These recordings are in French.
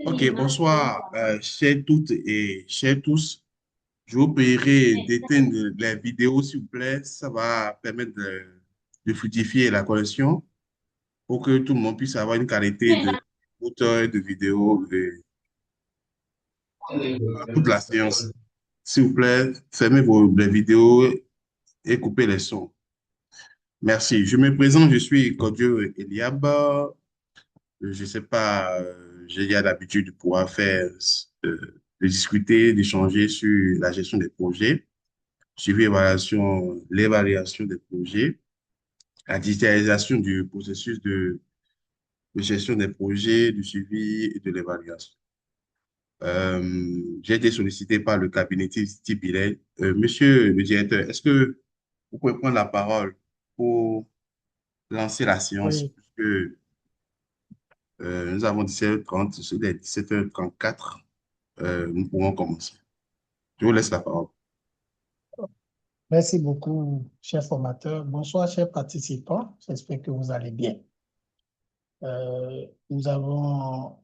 Ok, bonsoir, chers toutes et chers tous. Je vous prierai d'éteindre les vidéos, s'il vous plaît. Ça va permettre de fluidifier la connexion pour que tout le monde puisse avoir une qualité de hauteur de vidéo toute la séance. S'il vous plaît, fermez les vidéos et coupez les sons. Merci. Je me présente, je suis Kodio Eliab. Je ne sais pas, j'ai déjà l'habitude de pouvoir faire, de discuter, d'échanger sur la gestion des projets, suivi évaluation, l'évaluation des projets, la digitalisation du processus de gestion des projets, du suivi et de l'évaluation. J'ai été sollicité par le cabinet Tipeee. Monsieur le directeur, est-ce que vous pouvez prendre la parole pour lancer la séance, Oui, puisque nous avons 17h30, c'est 17h34. Nous pouvons commencer. Je vous laisse la parole. merci beaucoup, chers formateurs. Bonsoir, chers participants. J'espère que vous allez bien. Nous avons,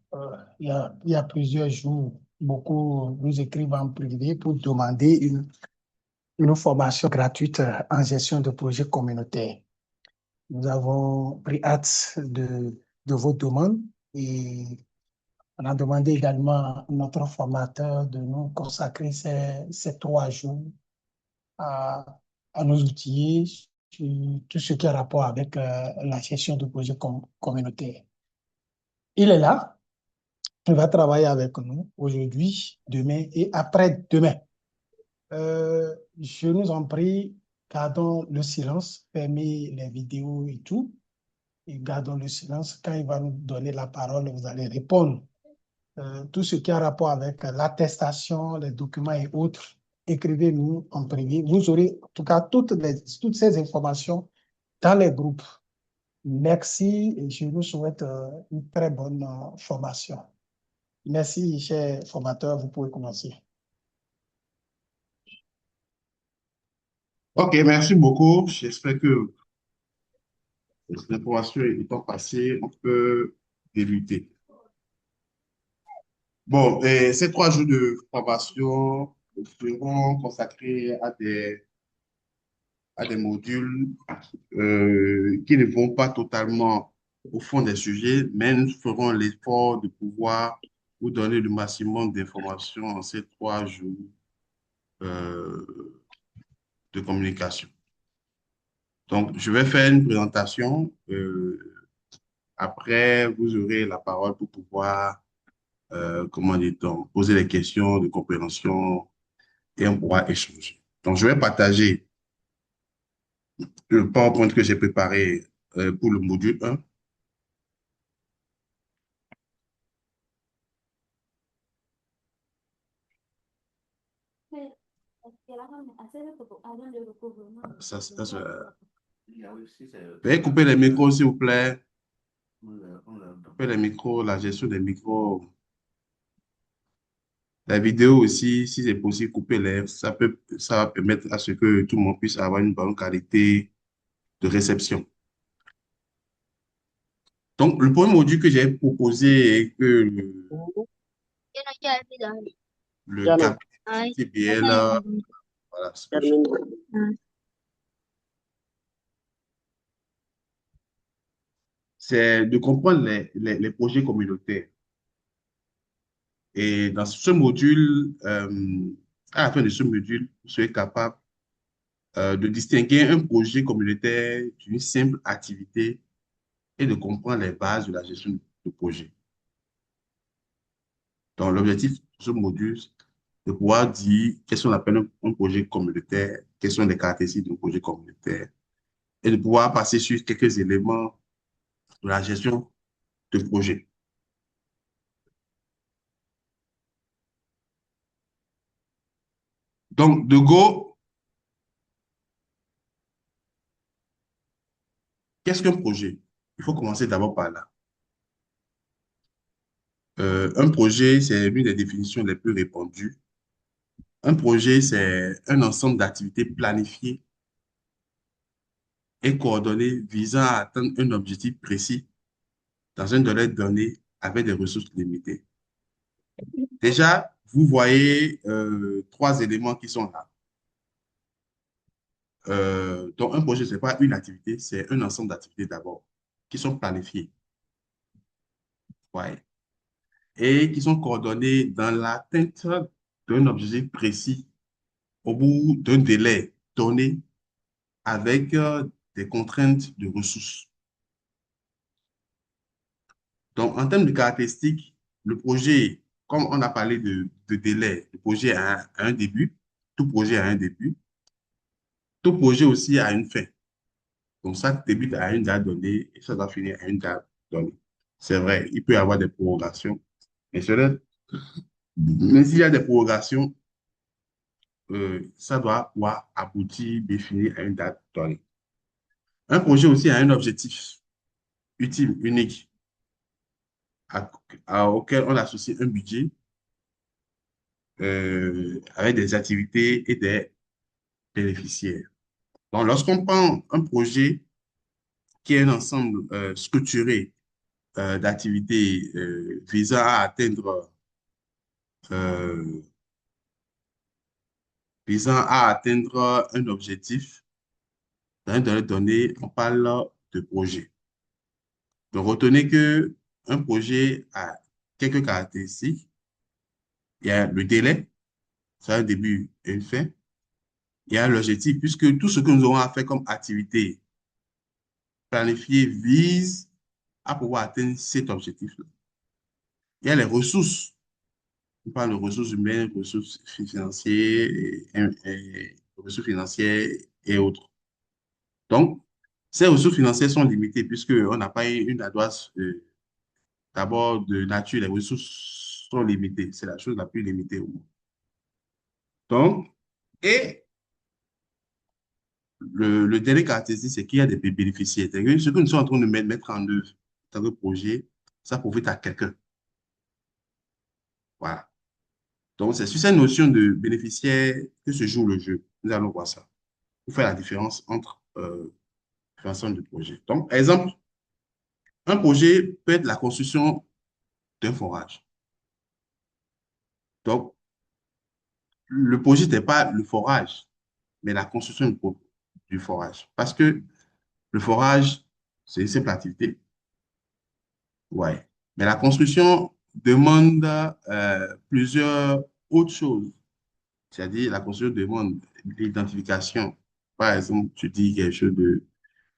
il y a plusieurs jours, beaucoup nous écrivent en privé pour demander une formation gratuite en gestion de projets communautaires. Nous avons pris hâte de vos demandes et on a demandé également à notre formateur de nous consacrer ces 3 jours à, à nous outiller sur tout ce qui a rapport avec la gestion de projets communautaires. Il est là, il va travailler avec nous aujourd'hui, demain et après-demain. Je nous en prie, gardons le silence, fermez les vidéos et tout, et gardons le silence. Quand il va nous donner la parole, vous allez répondre. Tout ce qui a rapport avec l'attestation, les documents et autres, écrivez-nous en privé. Vous aurez en tout cas toutes ces informations dans les groupes. Merci et je vous souhaite une très bonne formation. Merci, chers formateurs, vous pouvez commencer. OK, merci beaucoup. J'espère que l'information étant passée, on peut débuter. Bon, et ces 3 jours de formation seront consacrés à des modules qui ne vont pas totalement au fond des sujets, mais nous ferons l'effort de pouvoir vous donner le maximum d'informations en ces 3 jours euh, de communication. Donc, je vais faire une présentation. Après, vous aurez la parole pour pouvoir, comment dit-on, poser des questions de compréhension et on pourra échanger. Donc, je vais partager le PowerPoint que j'ai préparé pour le module 1. Veuillez couper les micros, s'il vous plaît. Couper les micros, la gestion des micros. La vidéo aussi, si c'est possible, couper-les. Ça va permettre à ce que tout le monde puisse avoir une bonne qualité de réception. Donc, le premier module que j'ai proposé est que le cap TBL, voilà ce que c'est de comprendre les projets communautaires. Et dans ce module, à la fin de ce module, vous serez capable de distinguer un projet communautaire d'une simple activité et de comprendre les bases de la gestion de projet. Donc, l'objectif de ce module, c'est de pouvoir dire qu'est-ce qu'on appelle un projet communautaire, quelles sont les caractéristiques d'un projet communautaire, et de pouvoir passer sur quelques éléments de la gestion de projet. Donc, de go, qu'est-ce qu'un projet? Il faut commencer d'abord par là. Un projet, c'est l'une des définitions les plus répandues. Un projet, c'est un ensemble d'activités planifiées et coordonnées visant à atteindre un objectif précis dans un délai donné avec des ressources limitées. Déjà, vous voyez trois éléments qui sont là. Donc, un projet, ce n'est pas une activité, c'est un ensemble d'activités d'abord, qui sont planifiées, ouais, et qui sont coordonnées dans l'atteinte d'un objectif précis au bout d'un délai donné avec des contraintes de ressources. Donc, en termes de caractéristiques, le projet, comme on a parlé de délai, le projet a un début, tout projet a un début, tout projet aussi a une fin. Donc, ça débute à une date donnée et ça doit finir à une date donnée. C'est vrai, il peut y avoir des prolongations, mais mais s'il y a des prolongations, ça doit pouvoir aboutir, définir à une date donnée. Un projet aussi a un objectif utile, unique, auquel on associe un budget avec des activités et des bénéficiaires. Donc, lorsqu'on prend un projet qui est un ensemble structuré d'activités visant à atteindre euh, un objectif, dans un délai donné, on parle de projet. Donc, retenez que un projet a quelques caractéristiques. Il y a le délai, ça a un début et une fin. Il y a l'objectif, puisque tout ce que nous aurons à faire comme activité planifiée vise à pouvoir atteindre cet objectif-là. Il y a les ressources. On parle de ressources humaines, ressources financières et ressources financières et autres. Donc, ces ressources financières sont limitées puisqu'on n'a pas une adresse d'abord de nature. Les ressources sont limitées. C'est la chose la plus limitée au monde. Donc, et le dernier caractéristique, c'est qu'il y a des bénéficiaires. C'est-à-dire que ce que nous sommes en train de mettre en œuvre dans le projet, ça profite à quelqu'un. Voilà. Donc, c'est sur cette notion de bénéficiaire que se joue le jeu. Nous allons voir ça. Pour faire la différence entre création de projet. Donc, exemple, un projet peut être la construction d'un forage. Donc, le projet n'est pas le forage, mais la construction du forage. Parce que le forage, c'est une simple activité. Ouais. Mais la construction demande plusieurs autres choses. C'est-à-dire, la construction demande l'identification. Par exemple, tu dis quelque chose de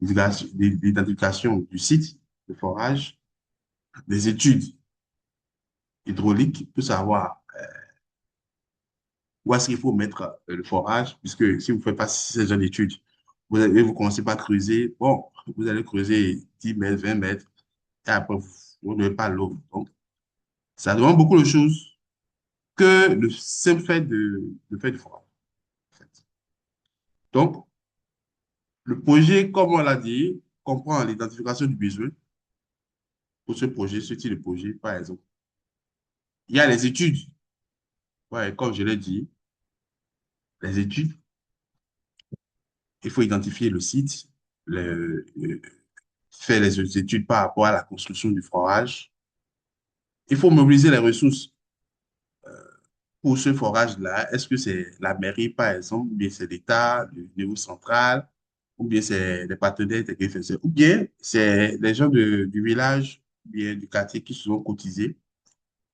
l'identification du site de forage, des études hydrauliques pour savoir où est-ce qu'il faut mettre le forage, puisque si vous ne faites pas ces genre d'études, vous commencez par creuser. Bon, vous allez creuser 10 mètres, 20 mètres, et après, vous n'avez pas l'eau. Donc, ça demande beaucoup de choses que le simple fait de faire du forage. En fait. Donc, le projet, comme on l'a dit, comprend l'identification du besoin pour ce projet, ce type de projet, par exemple. Il y a les études. Ouais, comme je l'ai dit, les études, il faut identifier le site, faire les études par rapport à la construction du forage. Il faut mobiliser les ressources pour ce forage-là. Est-ce que c'est la mairie, par exemple, ou bien c'est l'État, le niveau central, ou bien c'est les partenaires techniques, ou bien c'est les gens du village, ou bien du quartier qui se sont cotisés,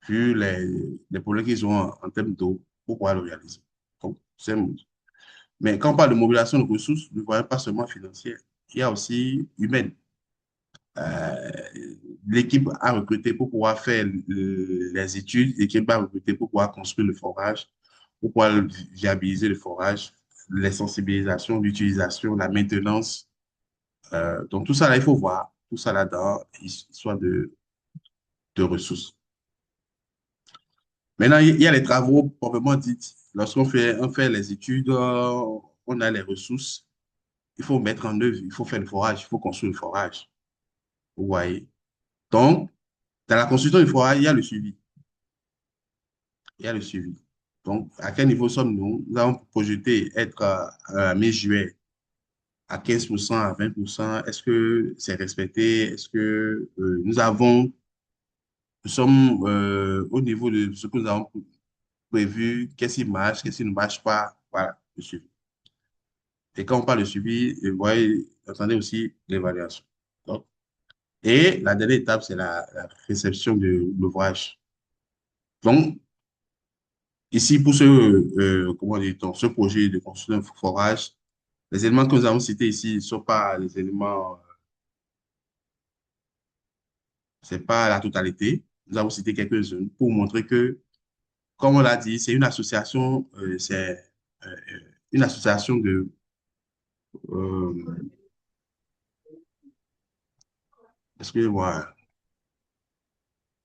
vu les problèmes qu'ils ont en termes d'eau pour pouvoir le réaliser. Donc, mais quand on parle de mobilisation de ressources, ne voyons pas seulement financière, il y a aussi humaine. Euh, L'équipe a recruté pour pouvoir faire les études, l'équipe a recruté pour pouvoir construire le forage, pour pouvoir viabiliser le forage, les sensibilisations, l'utilisation, la maintenance. Donc tout ça là, il faut voir, tout ça là-dedans, histoire de ressources. Maintenant, il y a les travaux proprement dits. On fait les études, on a les ressources, il faut mettre en œuvre, il faut faire le forage, il faut construire le forage. Vous voyez? Donc, dans la construction du forage, il y a le suivi. Il y a le suivi. Donc, à quel niveau sommes-nous? Nous avons projeté être à mi-juillet à 15%, à 20%. Est-ce que c'est respecté? Est-ce que nous avons nous sommes au niveau de ce que nous avons prévu, qu'est-ce qui marche, qu'est-ce qui ne marche pas. Voilà, le suivi. Et quand on parle de suivi, vous voyez, attendez aussi l'évaluation. Donc, et la dernière étape, c'est la réception de l'ouvrage. Donc, ici, pour comment dit-on, ce projet de construction d'un forage, les éléments que nous avons cités ici ne sont pas les éléments, c'est pas la totalité. Nous avons cité quelques-uns pour montrer que, comme on l'a dit, c'est une association, une association euh, excusez-moi,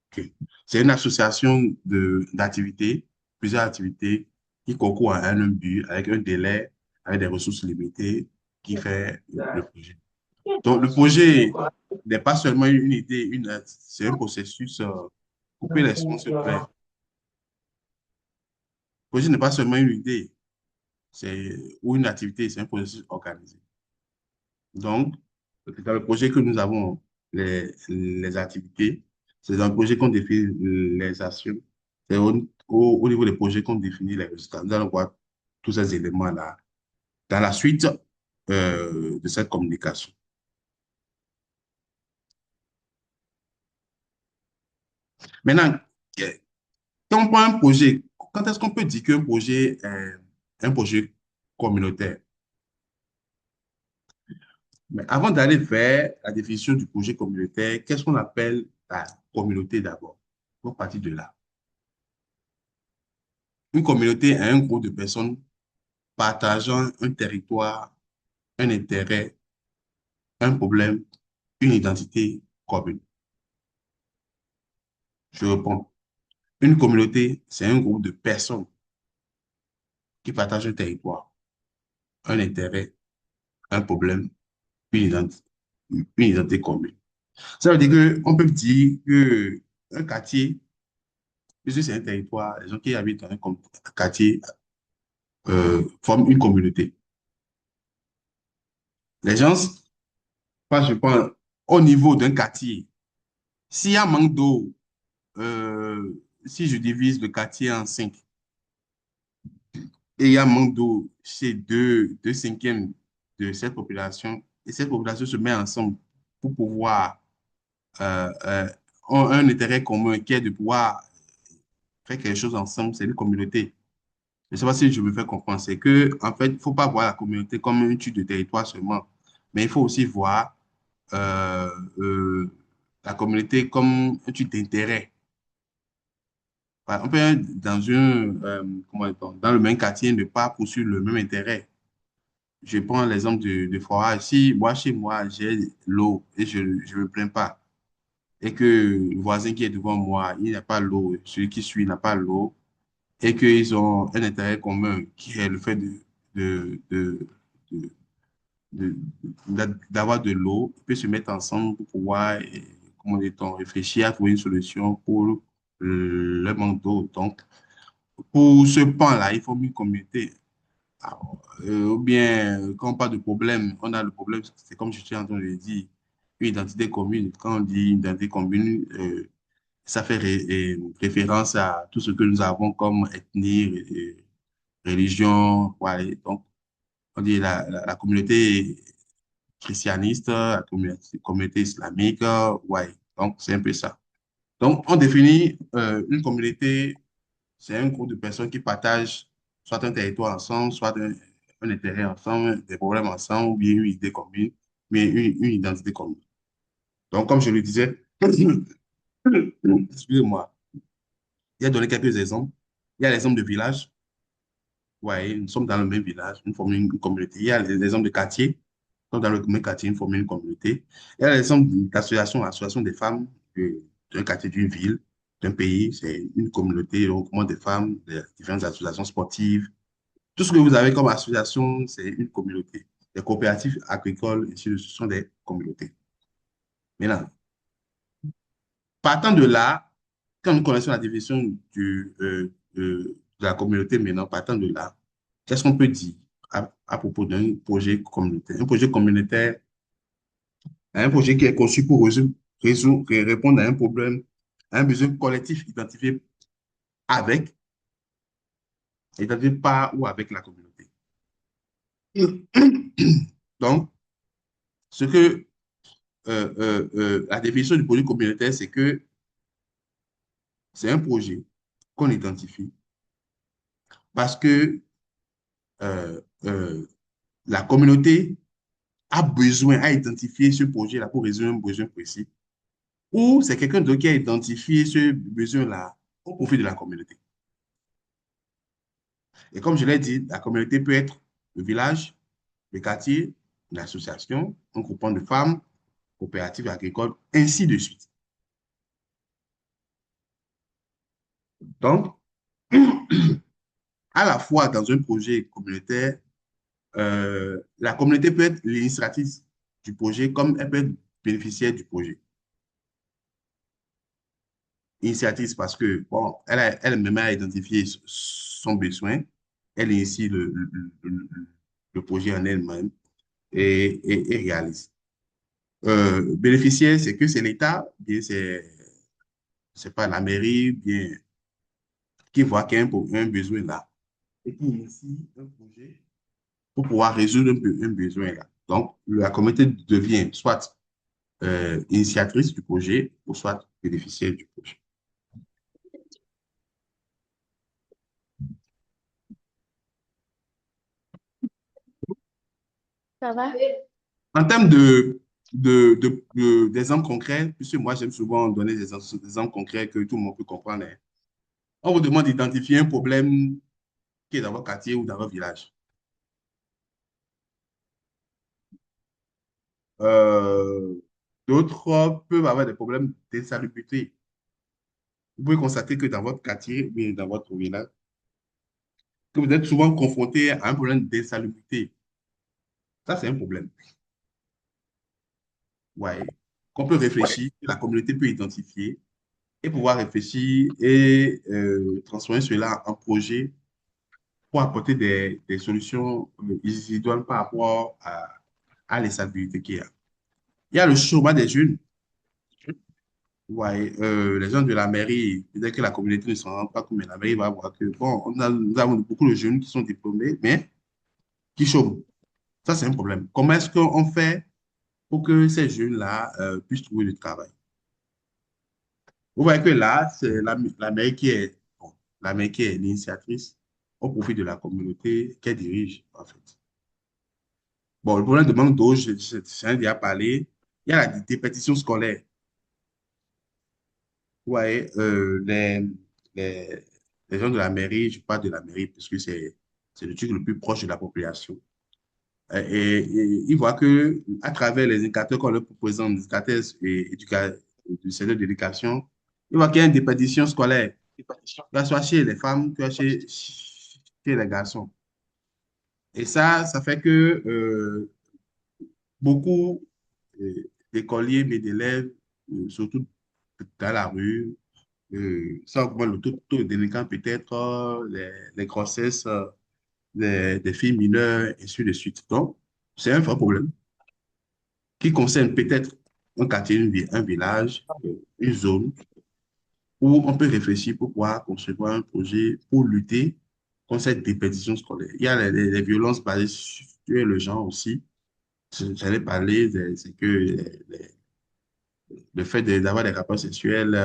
ok. C'est une association d'activités, plusieurs activités qui concourent à un même but, avec un délai, avec des ressources limitées, qui fait le projet. Donc, le projet n'est pas seulement une idée, c'est un processus. Couper les sons, s'il vous plaît. Le projet n'est pas seulement une idée, ou une activité, c'est un processus organisé. Donc, dans le projet que nous avons, les activités, c'est dans le projet qu'on définit les actions. C'est au niveau des projets qu'on définit les résultats. Nous allons voir tous ces éléments-là dans la suite de cette communication. Maintenant, quand on prend un projet, quand est-ce qu'on peut dire qu'un projet est un projet communautaire? Mais avant d'aller vers la définition du projet communautaire, qu'est-ce qu'on appelle la communauté d'abord? On va partir de là. Une communauté est un groupe de personnes partageant un territoire, un intérêt, un problème, une identité commune. Je reprends. Une communauté, c'est un groupe de personnes qui partagent un territoire, un intérêt, un problème, une identité commune. Ça veut dire qu'on peut dire qu'un quartier, puisque c'est un territoire, les gens qui habitent dans un quartier forment une communauté. Les gens, moi, je pense, au niveau d'un quartier, s'il y a manque d'eau, si je divise le quartier en 5 et il y a manque d'eau chez deux cinquièmes de cette population, et cette population se met ensemble pour pouvoir ont un intérêt commun qui est de pouvoir faire quelque chose ensemble, c'est une communauté. Je ne sais pas si je me fais comprendre. C'est que, en fait, il ne faut pas voir la communauté comme une étude de territoire seulement, mais il faut aussi voir euh, euh, la communauté comme un étude d'intérêt. On peut, comment dit-on, dans le même quartier, ne pas poursuivre le même intérêt. Je prends l'exemple de forage. Si moi, chez moi, j'ai l'eau et je ne me plains pas, et que le voisin qui est devant moi, il n'a pas l'eau, celui qui suit n'a pas l'eau, et qu'ils ont un intérêt commun qui est le fait de- de- d'avoir de l'eau, ils peuvent se mettre ensemble pour pouvoir, comment dit-on, réfléchir à trouver une solution pour le manque d'eau. Donc, pour ce pan-là, il faut une communauté. Alors, ou bien, quand on parle de problème, on a le problème, c'est comme je suis en train de le dire, une identité commune. Quand on dit identité commune, ça fait référence à tout ce que nous avons comme ethnie, religion. Voilà. Donc, on dit la communauté christianiste, la communauté islamique. Ouais. Donc, c'est un peu ça. Donc, on définit une communauté, c'est un groupe de personnes qui partagent soit un territoire ensemble, soit un intérêt ensemble, des problèmes ensemble, ou bien une idée commune, mais une identité commune. Donc, comme je le disais, excusez-moi, il y a donné quelques exemples. Il y a l'exemple de village. Ouais, nous sommes dans le même village, nous formons une communauté. Il y a les exemples de quartier. Nous sommes dans le même quartier, nous formons une communauté. Il y a l'exemple d'association, association des femmes d'un quartier, d'une ville, d'un pays. C'est une communauté, le regroupement des femmes, des différentes associations sportives. Tout ce que vous avez comme association, c'est une communauté. Les coopératives agricoles, ici, ce sont des communautés. Maintenant, partant de là, quand nous connaissons la définition de la communauté, maintenant, partant de là, qu'est-ce qu'on peut dire à propos d'un projet communautaire? Un projet communautaire, un projet qui est conçu pour répondre à un problème un besoin collectif avec, identifié par ou avec la communauté. Donc, ce que la définition du projet communautaire, c'est que c'est un projet qu'on identifie parce que euh, euh, la communauté a besoin, a identifié ce projet-là pour résoudre un besoin précis, ou c'est quelqu'un d'autre qui a identifié ce besoin-là au profit de la communauté. Et comme je l'ai dit, la communauté peut être le village, le quartier, l'association, un groupement de femmes, coopérative agricole, ainsi de suite. Donc, à la fois dans un projet communautaire, la communauté peut être l'initiatrice du projet comme elle peut être bénéficiaire du projet. Initiatrice parce que, bon, elle-même a identifié son besoin, elle initie le projet en elle-même et réalise. Bénéficiaire, c'est que c'est l'État, bien c'est pas la mairie, bien qui voit qu'il y a un besoin là et qui initie un projet pour pouvoir résoudre un besoin là. Donc, la communauté devient soit initiatrice du projet ou soit bénéficiaire du projet. Ça va? En termes d'exemples concrets, puisque moi j'aime souvent donner des exemples concrets que tout le monde peut comprendre, hein. On vous demande d'identifier un problème qui est dans votre quartier ou dans votre village. Euh, D'autres peuvent avoir des problèmes d'insalubrité. Vous pouvez constater que dans votre quartier ou dans votre village, que vous êtes souvent confronté à un problème d'insalubrité. Ça, c'est un problème. Ouais. Qu'on peut réfléchir, que la communauté peut identifier et pouvoir réfléchir et transformer cela en projet pour apporter des solutions idoines par rapport à l'insalubrité qu'il y a. Il y a le chômage des jeunes. Ouais, les gens de la mairie, peut-être que la communauté ne s'en rend pas compte, mais la mairie va voir que, bon, nous avons beaucoup de jeunes qui sont diplômés, mais qui chôment. Ça, c'est un problème. Comment est-ce qu'on fait pour que ces jeunes-là puissent trouver du travail? Vous voyez que là, c'est la mairie qui est, bon, la mairie qui est l'initiatrice au profit de la communauté qu'elle dirige, en fait. Bon, le problème de manque d'eau, j'en ai déjà parlé. Il y a la dépétition scolaire. Vous voyez, les, les gens de la mairie, je parle de la mairie parce que c'est le truc le plus proche de la population. Et ils voient que à travers les indicateurs qu'on leur présente, les indicateurs du secteur de l'éducation, ils voient qu'il y a une dépétition scolaire, que ce soit chez les femmes, que ce soit chez les garçons. Et ça fait que beaucoup d'écoliers, mais d'élèves, surtout dans la rue, ça augmente le taux de délinquants peut-être, les grossesses des filles mineures, et ainsi de suite. Donc, c'est un vrai problème qui concerne peut-être un quartier, un village, une zone où on peut réfléchir pour pouvoir concevoir un projet pour lutter contre cette déperdition scolaire. Il y a les violences basées sur le genre aussi. J'allais parler, c'est que le fait d'avoir des rapports sexuels,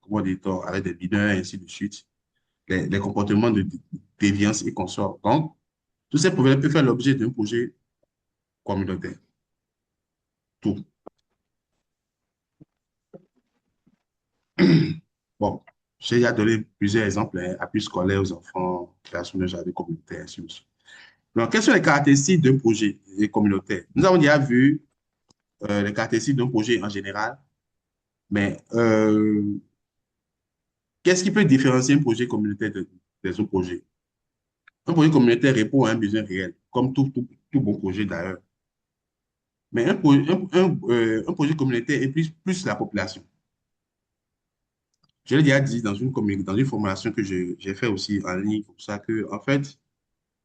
comment dit-on, avec des mineurs, et ainsi de suite, les comportements de déviance et consorts. Donc, tous ces problèmes peuvent faire l'objet d'un projet communautaire. Tout. Bon, j'ai déjà donné plusieurs exemples, hein, appui scolaire aux enfants, création de jardins communautaires, ainsi de suite. Donc, quelles sont les caractéristiques d'un projet communautaire? Nous avons déjà vu les caractéristiques d'un projet en général, mais qu'est-ce qui peut différencier un projet communautaire des autres projets? Un projet communautaire répond à un besoin réel, comme tout bon projet d'ailleurs. Mais un projet communautaire implique plus la population. Je l'ai déjà dit dans une formation que j'ai fait aussi en ligne, comme ça que, en fait,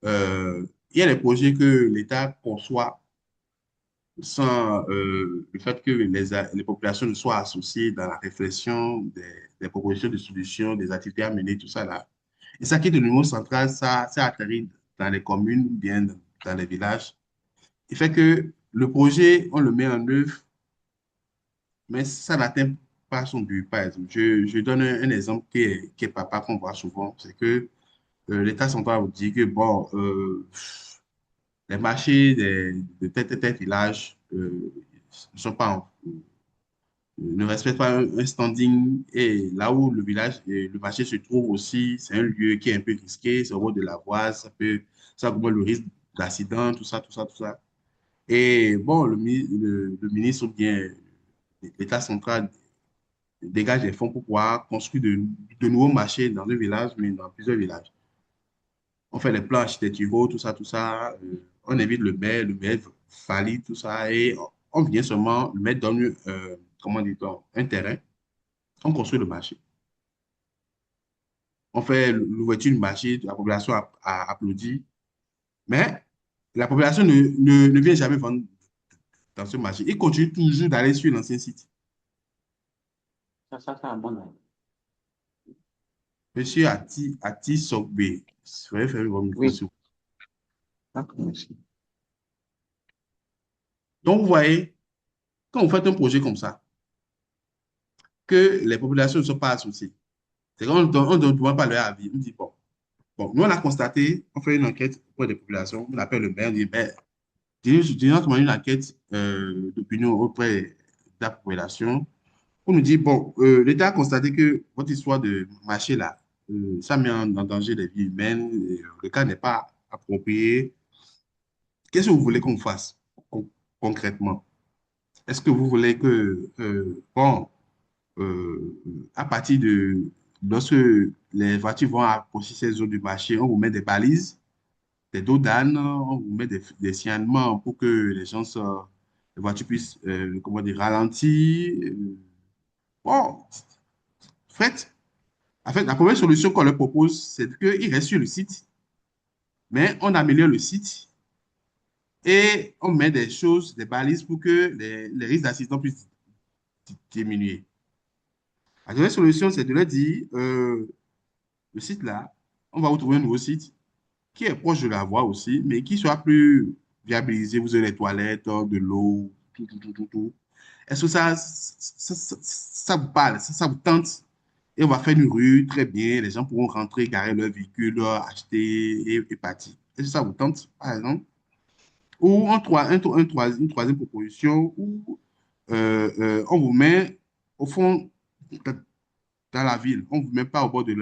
il y a des projets que l'État conçoit sans le fait que les populations ne soient associées dans la réflexion des propositions de solutions, des activités à mener, tout ça là. Et ça qui est au niveau central, ça atterrit dans les communes, bien dans les villages. Il fait que le projet, on le met en œuvre, mais ça n'atteint pas son but. Par exemple, je donne un exemple qui est papa qu'on voit souvent, c'est que l'État central vous dit que, bon, les marchés de tel village ne sont pas ne respectent pas un standing et là où le village, le marché se trouve aussi, c'est un lieu qui est un peu risqué, c'est au bord de la voie, ça augmente le risque d'accident, tout ça, tout ça, tout ça. Et bon, le ministre ou bien l'État central dégage des fonds pour pouvoir construire de nouveaux marchés dans un village, mais dans plusieurs villages. On fait les plans architecturaux, tout ça, tout ça. On invite le maire valide tout ça et on vient seulement, le maire donne, comment dit-on, un terrain, on construit le marché. On fait l'ouverture du marché, la population applaudit, mais la population ne vient jamais vendre dans ce marché. Il continue toujours d'aller sur l'ancien site. Ça, c'est un bon nom. Monsieur Ati Sogbe, veuillez fermer votre micro, Oui, s'il vous plaît. d'accord, merci. Donc, vous voyez, quand vous faites un projet comme ça, que les populations ne sont pas associées, c'est qu'on on ne demande pas leur avis. On dit, bon, nous, on a constaté, on fait une enquête auprès des populations, on appelle le maire, on dit, ben, dis-nous comment une enquête d'opinion auprès de la population. On nous dit, bon, l'État a constaté que votre histoire de marché là, ça met en danger les vies humaines, le cas n'est pas approprié. Qu'est-ce que vous voulez qu'on fasse concrètement? Est-ce que vous voulez que, bon, à partir de, lorsque les voitures vont approcher ces zones du marché, on vous met des balises, des dos d'âne, on vous met des signalements pour que les voitures puissent, comment dire, ralentir. Bon, faites. En fait, la première solution qu'on leur propose, c'est qu'ils restent sur le site, mais on améliore le site et on met des choses, des balises pour que les risques d'accident puissent diminuer. La deuxième solution, c'est de leur dire, le site là, on va vous trouver un nouveau site qui est proche de la voie aussi, mais qui soit plus viabilisé. Vous avez les toilettes, de l'eau, tout, tout, tout, tout, tout. Est-ce que ça vous parle, ça vous tente? Et on va faire une rue très bien, les gens pourront rentrer, garer leur véhicule, acheter et partir. Est-ce que ça vous tente, par exemple? Ou une troisième proposition où on vous met au fond dans la ville. On ne vous met pas au bord de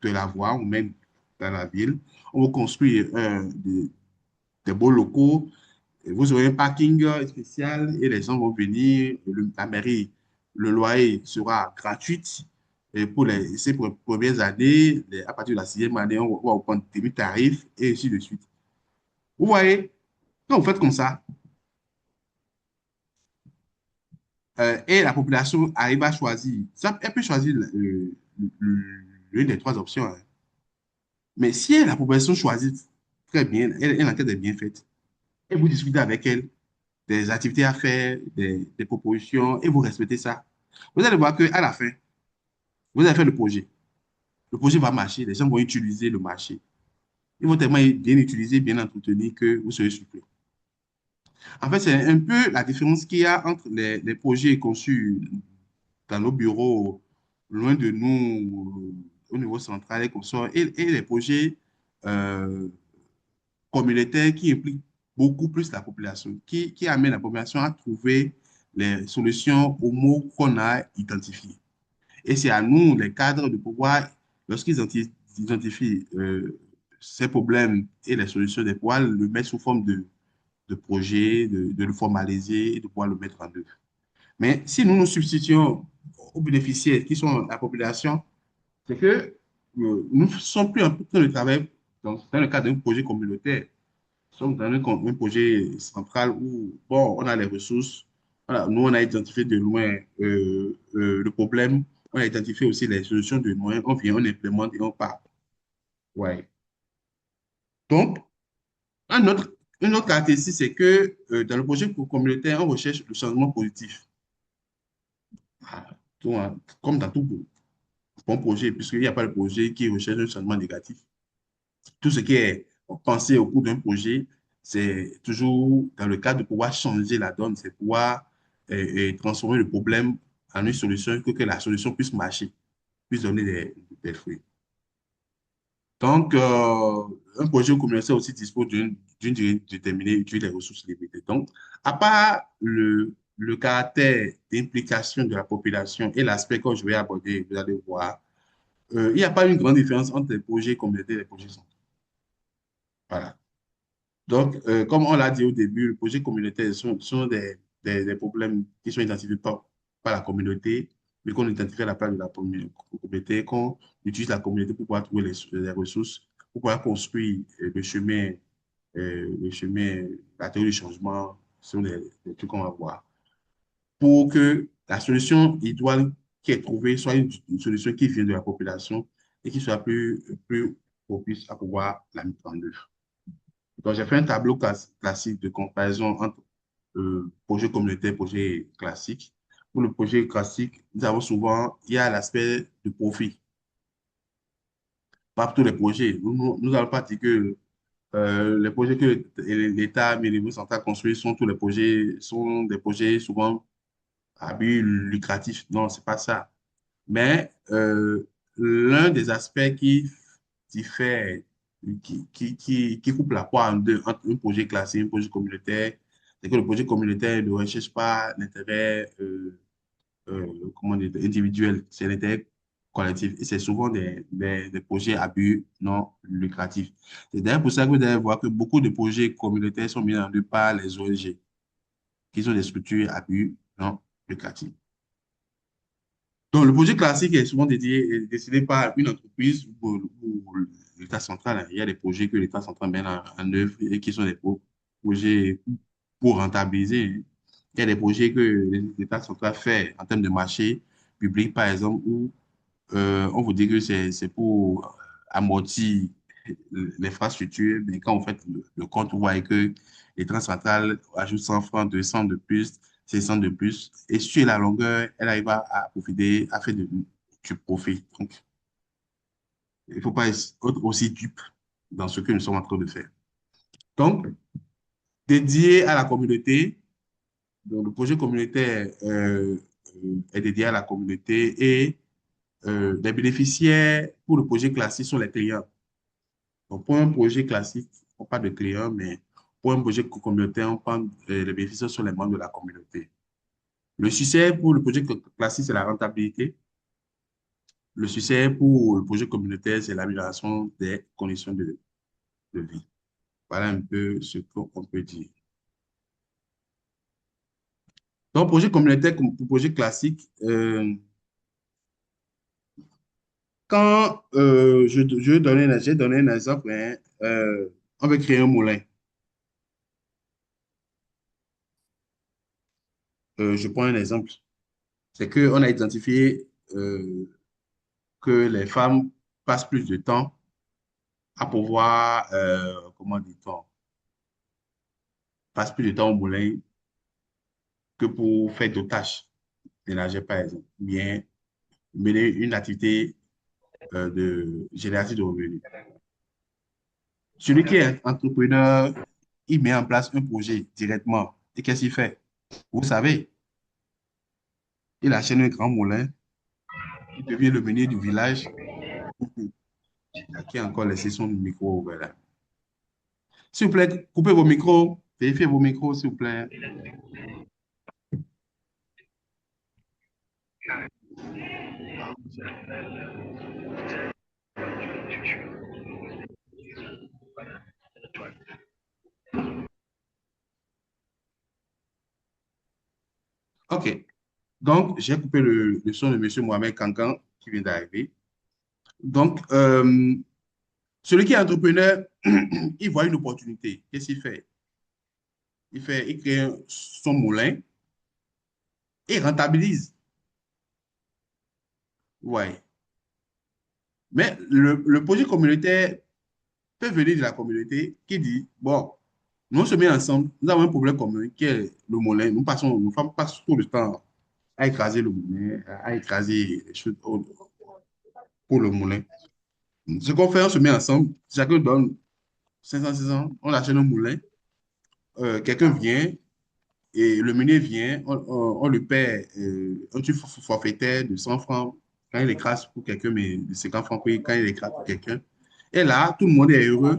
la voie, on vous met dans la ville. On vous construit des beaux locaux. Et vous aurez un parking spécial et les gens vont venir. La mairie, le loyer sera gratuit. Et pour ces premières années, à partir de la sixième année, on va vous prendre des tarifs et ainsi de suite. Vous voyez, quand vous faites comme ça, et la population arrive à choisir, elle peut choisir l'une des trois options, hein. Mais si la population choisit très bien, l'enquête est bien faite, et vous discutez avec elle des activités à faire, des propositions, et vous respectez ça, vous allez voir qu'à la fin, vous avez fait le projet. Le projet va marcher, les gens vont utiliser le marché. Ils vont tellement bien utiliser, bien entretenir que vous serez surpris. En fait, c'est un peu la différence qu'il y a entre les projets conçus dans nos bureaux, loin de nous, au niveau central et comme ça, et les projets euh, communautaires qui impliquent beaucoup plus la population, qui amènent la population à trouver les solutions aux mots qu'on a identifiés. Et c'est à nous, les cadres, de pouvoir, lorsqu'ils identifient ces problèmes et les solutions, de pouvoir le mettre sous forme de projet, de le formaliser et de pouvoir le mettre en œuvre. Mais si nous nous substituons aux bénéficiaires qui sont la population, c'est que nous ne sommes plus en train de travailler dans le cadre d'un projet communautaire. Nous sommes dans un projet central où, bon, on a les ressources. Voilà, nous, on a identifié de loin le problème. On a identifié aussi les solutions de loin. On vient, on implémente et on part. Ouais. Donc, un autre Une autre caractéristique, c'est que dans le projet communautaire, on recherche le changement positif. Ah, comme dans tout bon projet, puisqu'il n'y a pas de projet qui recherche un changement négatif. Tout ce qui est pensé au cours d'un projet, c'est toujours dans le cadre de pouvoir changer la donne, c'est pouvoir transformer le problème en une solution, que la solution puisse marcher, puisse donner des fruits. Donc, un projet communautaire aussi dispose d'une durée déterminée, utilise des ressources limitées. Donc, à part le caractère d'implication de la population et l'aspect que je vais aborder, vous allez voir, il n'y a pas une grande différence entre les projets communautaires et les projets centraux. Voilà. Donc, comme on l'a dit au début, les projets communautaires sont des problèmes qui sont identifiés par la communauté, mais qu'on identifie à la place de la communauté, qu'on utilise la communauté pour pouvoir trouver les ressources, pour pouvoir construire le chemin, la théorie du changement, ce sont des trucs qu'on va voir. Pour que la solution idoine qui est trouvée soit une solution qui vient de la population et qui soit plus propice à pouvoir la mettre en œuvre. Donc, j'ai fait un tableau classique de comparaison entre projet communautaire et projet classique. Pour le projet classique, nous avons souvent, il y a l'aspect de profit. Pas pour tous les projets. Nous n'allons pas dire que les projets que l'État et les niveaux central construisent sont tous les projets, sont des projets souvent à but lucratif. Non, c'est pas ça. Mais l'un des aspects qui fait, qui coupe la poire en deux entre un projet classé et un projet communautaire, c'est que le projet communautaire ne recherche pas l'intérêt comment dire, individuel, c'est l'intérêt collectif. Et c'est souvent des projets à but non lucratif. C'est d'ailleurs pour ça que vous allez voir que beaucoup de projets communautaires sont mis en œuvre par les ONG, qui sont des structures à but non lucratif. Donc, le projet classique est souvent décidé par une entreprise ou l'État central. Il y a des projets que l'État central met en œuvre et qui sont des projets pour rentabiliser. Il y a des projets que l'État central fait en termes de marché public, par exemple, où on vous dit que c'est pour amortir l'infrastructure, mais quand vous faites le compte, vous voyez que l'État central ajoute 100 francs, 200 de plus, 600 de plus, et sur la longueur, elle arrive à profiter, à faire du profit. Donc, il ne faut pas être aussi dupe dans ce que nous sommes en train de faire. Donc, dédié à la communauté, donc le projet communautaire est dédié à la communauté et les bénéficiaires pour le projet classique sont les clients. Donc, pour un projet classique, on parle de clients, mais pour un projet communautaire, on parle les bénéficiaires sont les membres de la communauté. Le succès pour le projet classique, c'est la rentabilité. Le succès pour le projet communautaire, c'est l'amélioration des conditions de vie. Voilà un peu ce qu'on peut dire. Donc, projet communautaire comme pour projet classique, quand j'ai donné un exemple, hein, on veut créer un moulin. Je prends un exemple. C'est qu'on a identifié que les femmes passent plus de temps à pouvoir, comment dit-on, passent plus de temps au moulin que pour faire d'autres tâches ménagères, par exemple, ou bien mener une activité de génération de revenus. Celui qui est entrepreneur, il met en place un projet directement. Et qu'est-ce qu'il fait? Vous savez, il achète un grand moulin, il devient le meunier du village, qui a encore laissé son micro ouvert là. S'il vous plaît, coupez vos micros, vérifiez vos micros, s'il vous plaît. OK. Donc, j'ai coupé le son de M. Mohamed Kankan qui vient d'arriver. Donc, celui qui est entrepreneur, il voit une opportunité. Qu'est-ce qu'il fait? Il crée son moulin et rentabilise. Ouais. Mais le projet communautaire peut venir de la communauté qui dit, bon, Nous, on se met ensemble, nous avons un problème commun qui est le moulin. Nos femmes passent tout le temps à écraser le moulin, à écraser les choses pour le moulin. Ce qu'on fait, on se met ensemble, chacun donne 500, 600, on achète un moulin, quelqu'un vient et le meunier vient, on le paie un truc forfaitaire de 100 francs quand il écrase pour quelqu'un, mais de 50 francs quand il écrase pour quelqu'un. Et là, tout le monde est heureux.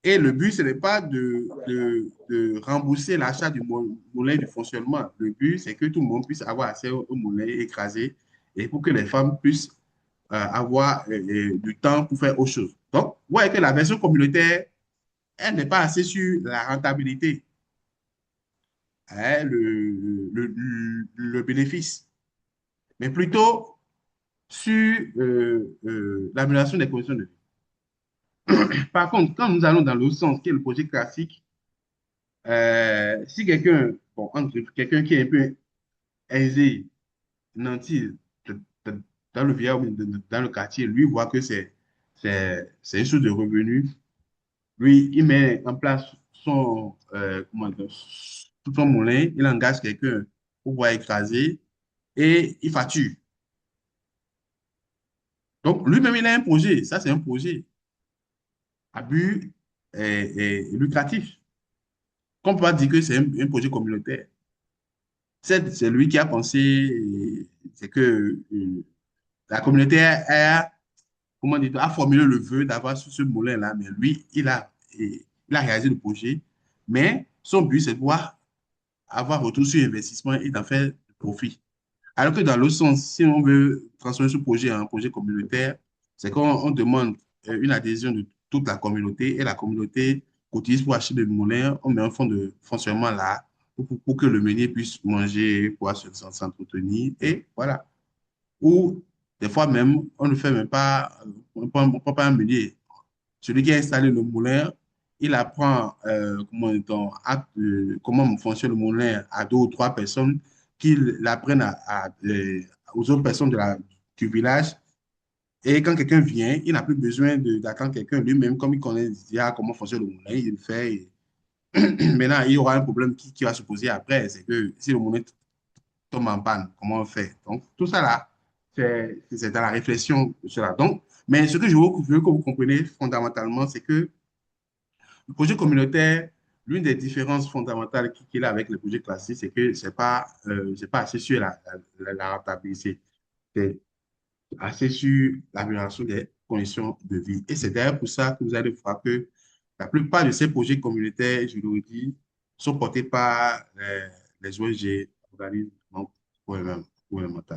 Et le but, ce n'est pas de rembourser l'achat du moulin du fonctionnement. Le but, c'est que tout le monde puisse avoir accès au moulin écrasé et pour que les femmes puissent avoir du temps pour faire autre chose. Donc, vous voyez que la version communautaire, elle n'est pas assez sur la rentabilité, hein, le bénéfice, mais plutôt sur l'amélioration des conditions de vie. Par contre, quand nous allons dans l'autre sens, qui est le projet classique, si quelqu'un, bon, quelqu'un qui est un peu aisé, nanti, de- dans le village ou dans le quartier, lui voit que c'est une source de revenus. Lui, il met en place comment dire, tout son moulin, il engage quelqu'un pour pouvoir écraser et il facture. Donc, lui-même, il a un projet. Ça, c'est un projet à but lucratif. Qu'on peut pas dire que c'est un projet communautaire. C'est lui qui a pensé, c'est que la communauté comment dire, a formulé le vœu d'avoir ce moulin-là, mais lui, il a réalisé le projet. Mais son but, c'est de pouvoir avoir retour sur investissement et d'en faire du profit. Alors que dans l'autre sens, si on veut transformer ce projet en projet communautaire, c'est qu'on demande une adhésion de toute la communauté et la communauté cotise pour acheter des moulins. On met un fonds de fonctionnement là pour que le meunier puisse manger, pouvoir s'entretenir et voilà. Ou des fois même, on ne fait même pas, on ne prend pas un meunier. Celui qui a installé le moulin, il apprend comment fonctionne le moulin à deux ou trois personnes qui l'apprennent aux autres personnes du village. Et quand quelqu'un vient, il n'a plus besoin d'attendre quelqu'un lui-même, comme il connaît déjà comment fonctionne le moulin, il le fait. Maintenant, il y aura un problème qui va se poser après, c'est que si le moulin tombe en panne, comment on fait? Donc, tout ça là, c'est dans la réflexion de cela. Donc, mais ce que je veux que vous compreniez fondamentalement, c'est que le projet communautaire, l'une des différences fondamentales qu'il a avec le projet classique, c'est que c'est pas assez sur la rentabilité, c'est assez sur l'amélioration des conditions de vie. Et c'est d'ailleurs pour ça que vous allez voir que la plupart de ces projets communautaires, je le dis, sont portés par les ONG, organismes non gouvernementaux.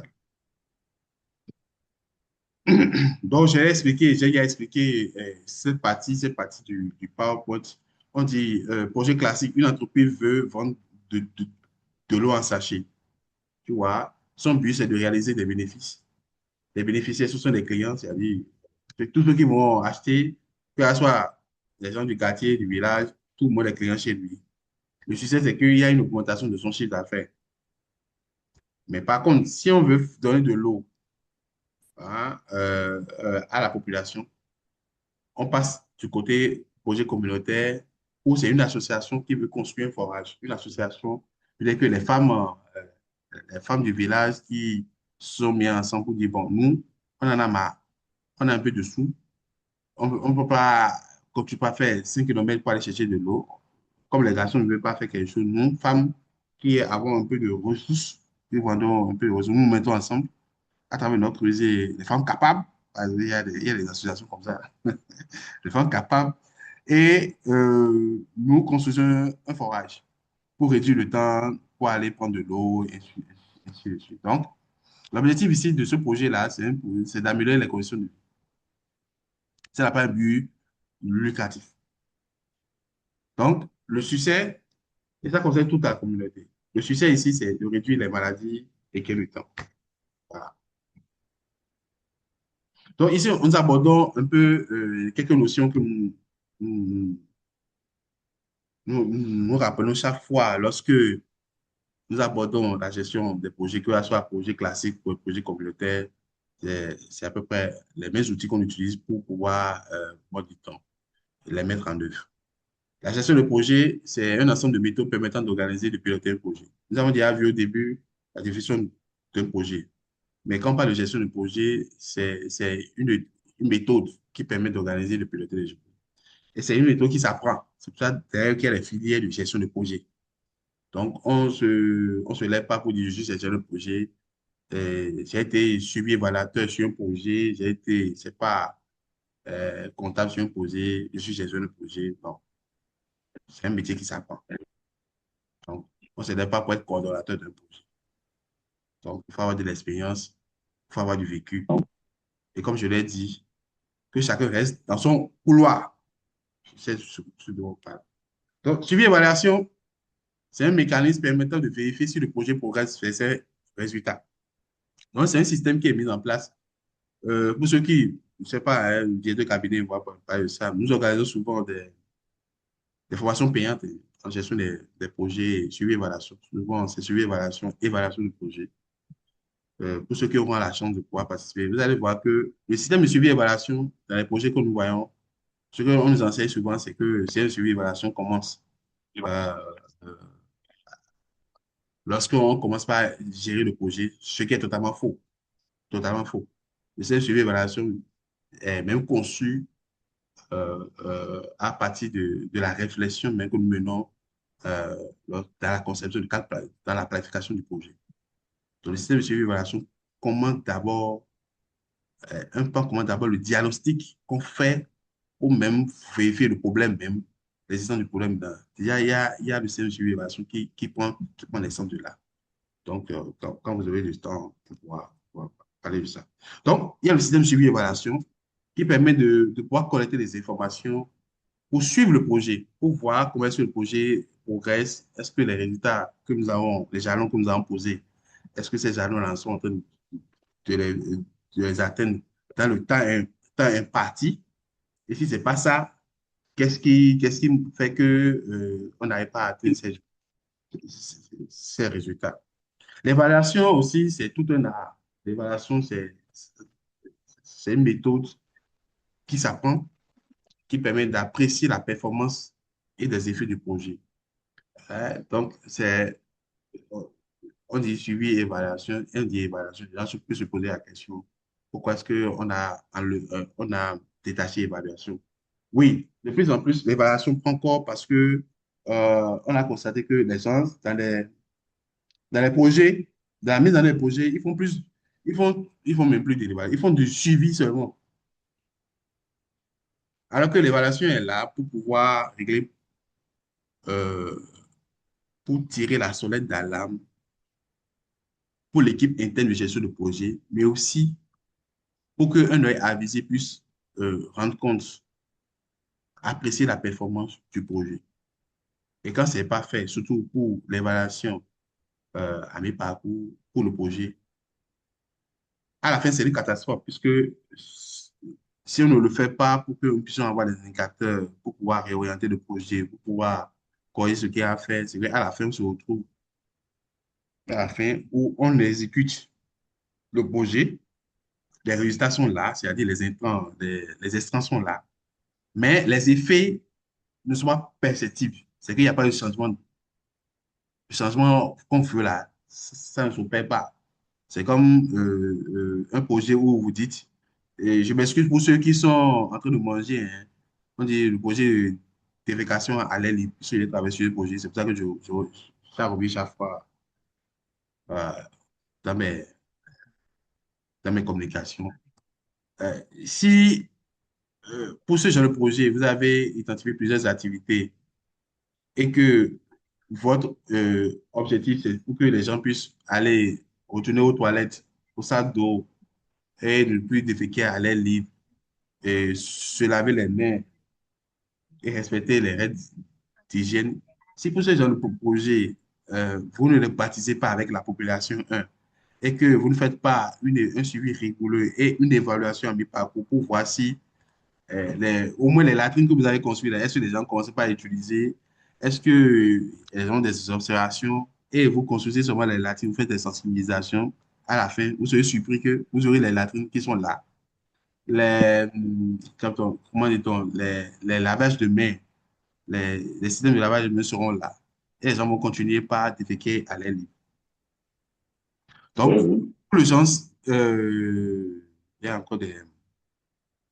Donc, j'ai déjà expliqué cette partie du PowerPoint. On dit, projet classique, une entreprise veut vendre de l'eau en sachet. Tu vois, son but, c'est de réaliser des bénéfices. Les bénéficiaires, ce sont les clients, c'est-à-dire que tous ceux qui vont acheter, que ce soit les gens du quartier, du village, tout le monde est client chez lui. Le succès, c'est qu'il y a une augmentation de son chiffre d'affaires. Mais par contre, si on veut donner de l'eau, hein, à la population, on passe du côté projet communautaire où c'est une association qui veut construire un forage. Une association, peut-être que les femmes du village qui sont mises ensemble pour dire, bon, nous, on en a marre, on a un peu de sous, on ne peut pas, comme tu peux faire 5 km pour aller chercher de l'eau, comme les garçons ne veulent pas faire quelque chose, nous, femmes qui avons un peu de ressources, qui vendons un peu de ressources, nous mettons ensemble à travers notre réseau, les femmes capables, il y a des associations comme ça, les femmes capables, et nous construisons un forage pour réduire le temps, pour aller prendre de l'eau, et ainsi de suite. Donc, l'objectif ici de ce projet-là, c'est d'améliorer les conditions de vie. Ça n'a pas un but lucratif. Donc, le succès, et ça concerne toute la communauté. Le succès ici, c'est de réduire les maladies et gagner le temps. Voilà. Donc, ici, nous abordons un peu quelques notions que nous, nous rappelons chaque fois lorsque nous abordons la gestion des projets, que ce soit projet classique ou projet communautaire. C'est à peu près les mêmes outils qu'on utilise pour pouvoir, moi, du temps, les mettre en œuvre. La gestion de projet, c'est un ensemble de méthodes permettant d'organiser et de piloter un projet. Nous avons déjà vu au début la définition d'un projet. Mais quand on parle de gestion de projet, c'est une méthode qui permet d'organiser et de piloter les projets. Et c'est une méthode qui s'apprend. C'est pour ça d'ailleurs qu'il y a les filières de gestion de projet. Donc, on se lève pas pour dire je suis gestion de projet. J'ai été suivi évaluateur sur un projet. J'ai été, c'est pas comptable sur un projet. Je suis gestion de projet. Non, c'est un métier qui s'apprend. Donc, on ne se lève pas pour être coordonnateur d'un projet. Donc, il faut avoir de l'expérience, il faut avoir du vécu. Et comme je l'ai dit, que chacun reste dans son couloir. C'est ce dont on parle. Donc, suivi évaluation, c'est un mécanisme permettant de vérifier si le projet progresse vers ses résultats. Donc, c'est un système qui est mis en place. Pour ceux qui, je ne sais pas, hein, viennent de cabinet, voient pas de ça. Nous organisons souvent des formations payantes en gestion des projets suivi évaluation. Souvent, c'est suivi évaluation, évaluation de projet. Pour ceux qui auront la chance de pouvoir participer, vous allez voir que le système de suivi évaluation dans les projets que nous voyons, ce qu'on nous enseigne souvent, c'est que si un suivi évaluation commence euh, euh, lorsqu'on commence par gérer le projet, ce qui est totalement faux. Totalement faux. Le système de suivi évaluation est même conçu à partir de la réflexion même que nous menons euh, dans la conception du cadre, dans la planification du projet. Donc, le système de suivi évaluation commence d'abord un pas comment d'abord le diagnostic qu'on fait ou même vérifier le problème même, l'existence du problème. Déjà, il y a le système de suivi évaluation qui prend l'exemple de là. Donc, quand vous avez le temps pour pouvoir parler de ça. Donc, il y a le système de suivi évaluation qui permet de pouvoir collecter des informations pour suivre le projet, pour voir comment est-ce que le projet progresse, est-ce que les résultats que nous avons, les jalons que nous avons posés, est-ce que ces jalons-là sont en train de les atteindre dans le temps imparti. Et si ce n'est pas ça, qu'est-ce qui fait que, on n'arrive pas à atteindre ces résultats? L'évaluation aussi, c'est tout un art. L'évaluation, c'est une méthode qui s'apprend, qui permet d'apprécier la performance et des effets du projet. Donc, on dit suivi et évaluation, et on dit évaluation. Les gens peuvent se poser la question, pourquoi est-ce on a détaché évaluation? Oui, de plus en plus, l'évaluation prend corps parce que on a constaté que les gens, dans les projets, dans la mise en œuvre des projets, ils font même plus de l'évaluation, ils font du suivi seulement. Alors que l'évaluation est là pour pouvoir régler, euh, pour tirer la sonnette d'alarme pour l'équipe interne de gestion de projet, mais aussi pour qu'un œil avisé puisse rendre compte, apprécier la performance du projet. Et quand ce n'est pas fait, surtout pour l'évaluation à mes parcours, pour le projet, à la fin, c'est une catastrophe, puisque si on ne le fait pas pour que nous puissions avoir des indicateurs pour pouvoir réorienter le projet, pour pouvoir corriger ce qu'il y a à faire, c'est qu'à la fin, on se retrouve à la fin où on exécute le projet, les résultats sont là, c'est-à-dire les intrants, les extrants sont là, mais les effets ne sont pas perceptibles. C'est qu'il n'y a pas de changement. Le changement qu'on veut là, ça ne s'opère pas. C'est comme un projet où vous dites, et je m'excuse pour ceux qui sont en train de manger, hein. On dit le projet de défécation à l'air libre, sur les travailleurs sur le projet. C'est pour ça que ça revient chaque fois euh, dans dans mes communications. Si pour ce genre de projet, vous avez identifié plusieurs activités et que votre objectif, c'est pour que les gens puissent aller retourner aux toilettes, au sac d'eau et ne plus déféquer à l'air libre et se laver les mains et respecter les règles d'hygiène. Si pour ce genre de projet, vous ne le baptisez pas avec la population 1 et que vous ne faites pas un suivi rigoureux et une évaluation à mi-parcours pour voir si au moins les latrines que vous avez construites, est-ce que les gens commencent pas à utiliser? Est-ce que les ont des observations et vous construisez seulement les latrines, vous faites des sensibilisations? À la fin, vous serez surpris que vous aurez les latrines qui sont là. Comment dit-on, les lavages de mains les systèmes de lavage de mains seront là. Et les gens vont continuer par déféquer à l'air libre. Donc, pour l'urgence, il y a encore des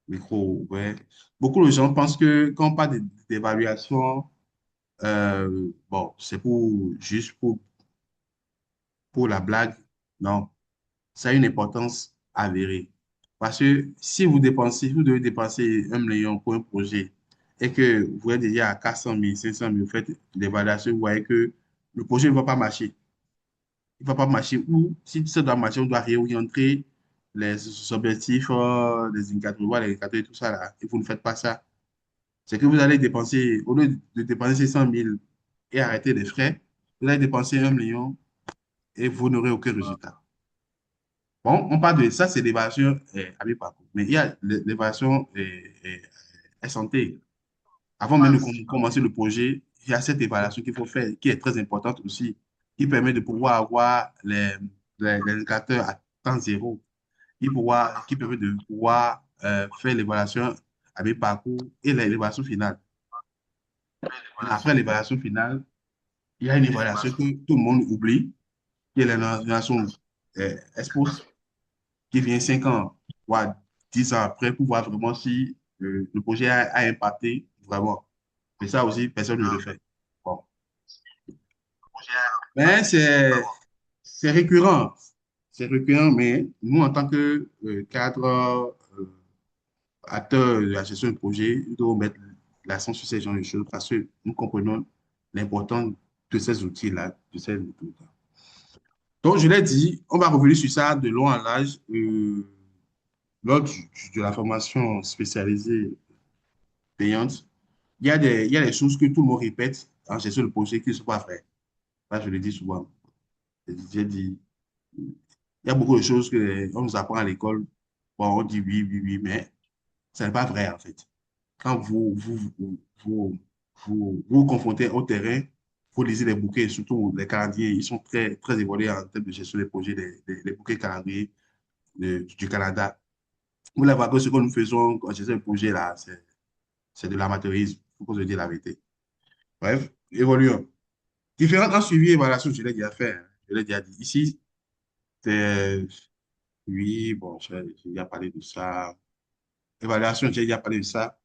micros ouverts. Beaucoup de gens pensent que quand on parle d'évaluation, bon, c'est juste pour la blague. Non, ça a une importance avérée. Parce que si vous devez dépenser 1 million pour un projet et que vous êtes déjà à 400 000, 500 000, vous faites l'évaluation, vous voyez que le projet ne va pas marcher. Il ne va pas marcher ou si ça doit marcher, on doit réorienter les objectifs, les indicateurs, les indicateurs et tout ça là. Et vous ne faites pas ça. C'est que vous allez dépenser, au lieu de dépenser 100 000 et arrêter les frais, vous allez dépenser 1 million et vous n'aurez aucun résultat. Bon, on parle de ça, c'est l'évaluation à mi-parcours. Mais il y a l'évaluation santé. Avant même de commencer le projet, il y a cette évaluation qu'il faut faire, qui est très importante aussi, qui permet de pouvoir avoir les indicateurs à temps zéro, qui permet de pouvoir faire l'évaluation à mi-parcours et l'évaluation finale. Après l'évaluation finale, il y a une évaluation que tout le monde oublie, qui est l'évaluation ex-post, qui vient 5 ans, voire 10 ans après, pour voir vraiment si le projet a impacté vraiment. Mais ça aussi, personne ne le fait. Bon. Mais c'est récurrent. C'est récurrent, mais nous, en tant que cadre, acteur de la gestion de projet, nous devons mettre l'accent sur ces genres de choses parce que nous comprenons l'importance de ces outils-là, de ces méthodes-là. Donc, je l'ai dit, on va revenir sur ça de long en large lors de la formation spécialisée payante. Il y a des choses que tout le monde répète en gestion de projet qui ne sont pas vraies. Là, je le dis souvent. J'ai dit, il y a beaucoup de choses qu'on nous apprend à l'école. Bon, on dit oui, oui, oui, mais ce n'est pas vrai, en fait. Quand vous confrontez au terrain, vous lisez les bouquets, surtout les calendriers, ils sont très, très évolués en termes de gestion des projets, les bouquets calendriers du Canada. Vous allez voir que ce que nous faisons en gestion de projet, là, c'est de l'amateurisme, il faut se dire la vérité. Bref, évoluons. Différentes en suivi et évaluation, je l'ai déjà fait, hein. Je l'ai déjà dit. Ici, c'est, oui, bon, j'ai déjà parlé de ça. Évaluation, j'ai déjà parlé de ça.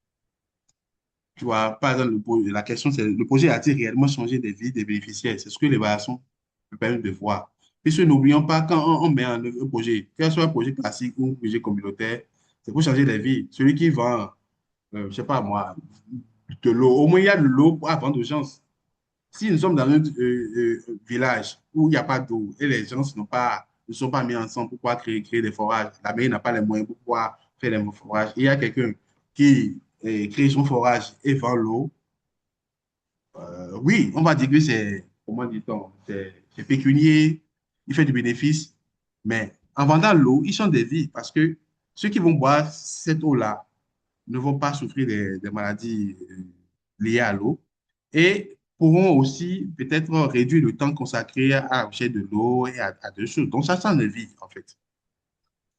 Tu vois, par exemple, la question, c'est le projet a-t-il réellement changé des vies des bénéficiaires? C'est ce que l'évaluation peut permettre de voir. Puisque n'oublions pas, quand on met en œuvre un projet, que ce soit un projet classique ou un projet communautaire, c'est pour changer des vies. Celui qui vend, je ne sais pas moi, de l'eau, au moins il y a de l'eau à vendre aux gens. Si nous sommes dans un village où il n'y a pas d'eau et les gens ne sont pas mis ensemble pour pouvoir créer des forages, la mairie n'a pas les moyens pour pouvoir faire des forages, il y a quelqu'un qui crée son forage et vend l'eau, oui, on va dire que c'est, comment dit-on, c'est pécunier, il fait du bénéfice, mais en vendant l'eau, ils sont des vies parce que ceux qui vont boire cette eau-là ne vont pas souffrir des maladies liées à l'eau et pourront aussi peut-être réduire le temps consacré à la recherche de l'eau et à d'autres choses. Donc, ça des vies, en fait.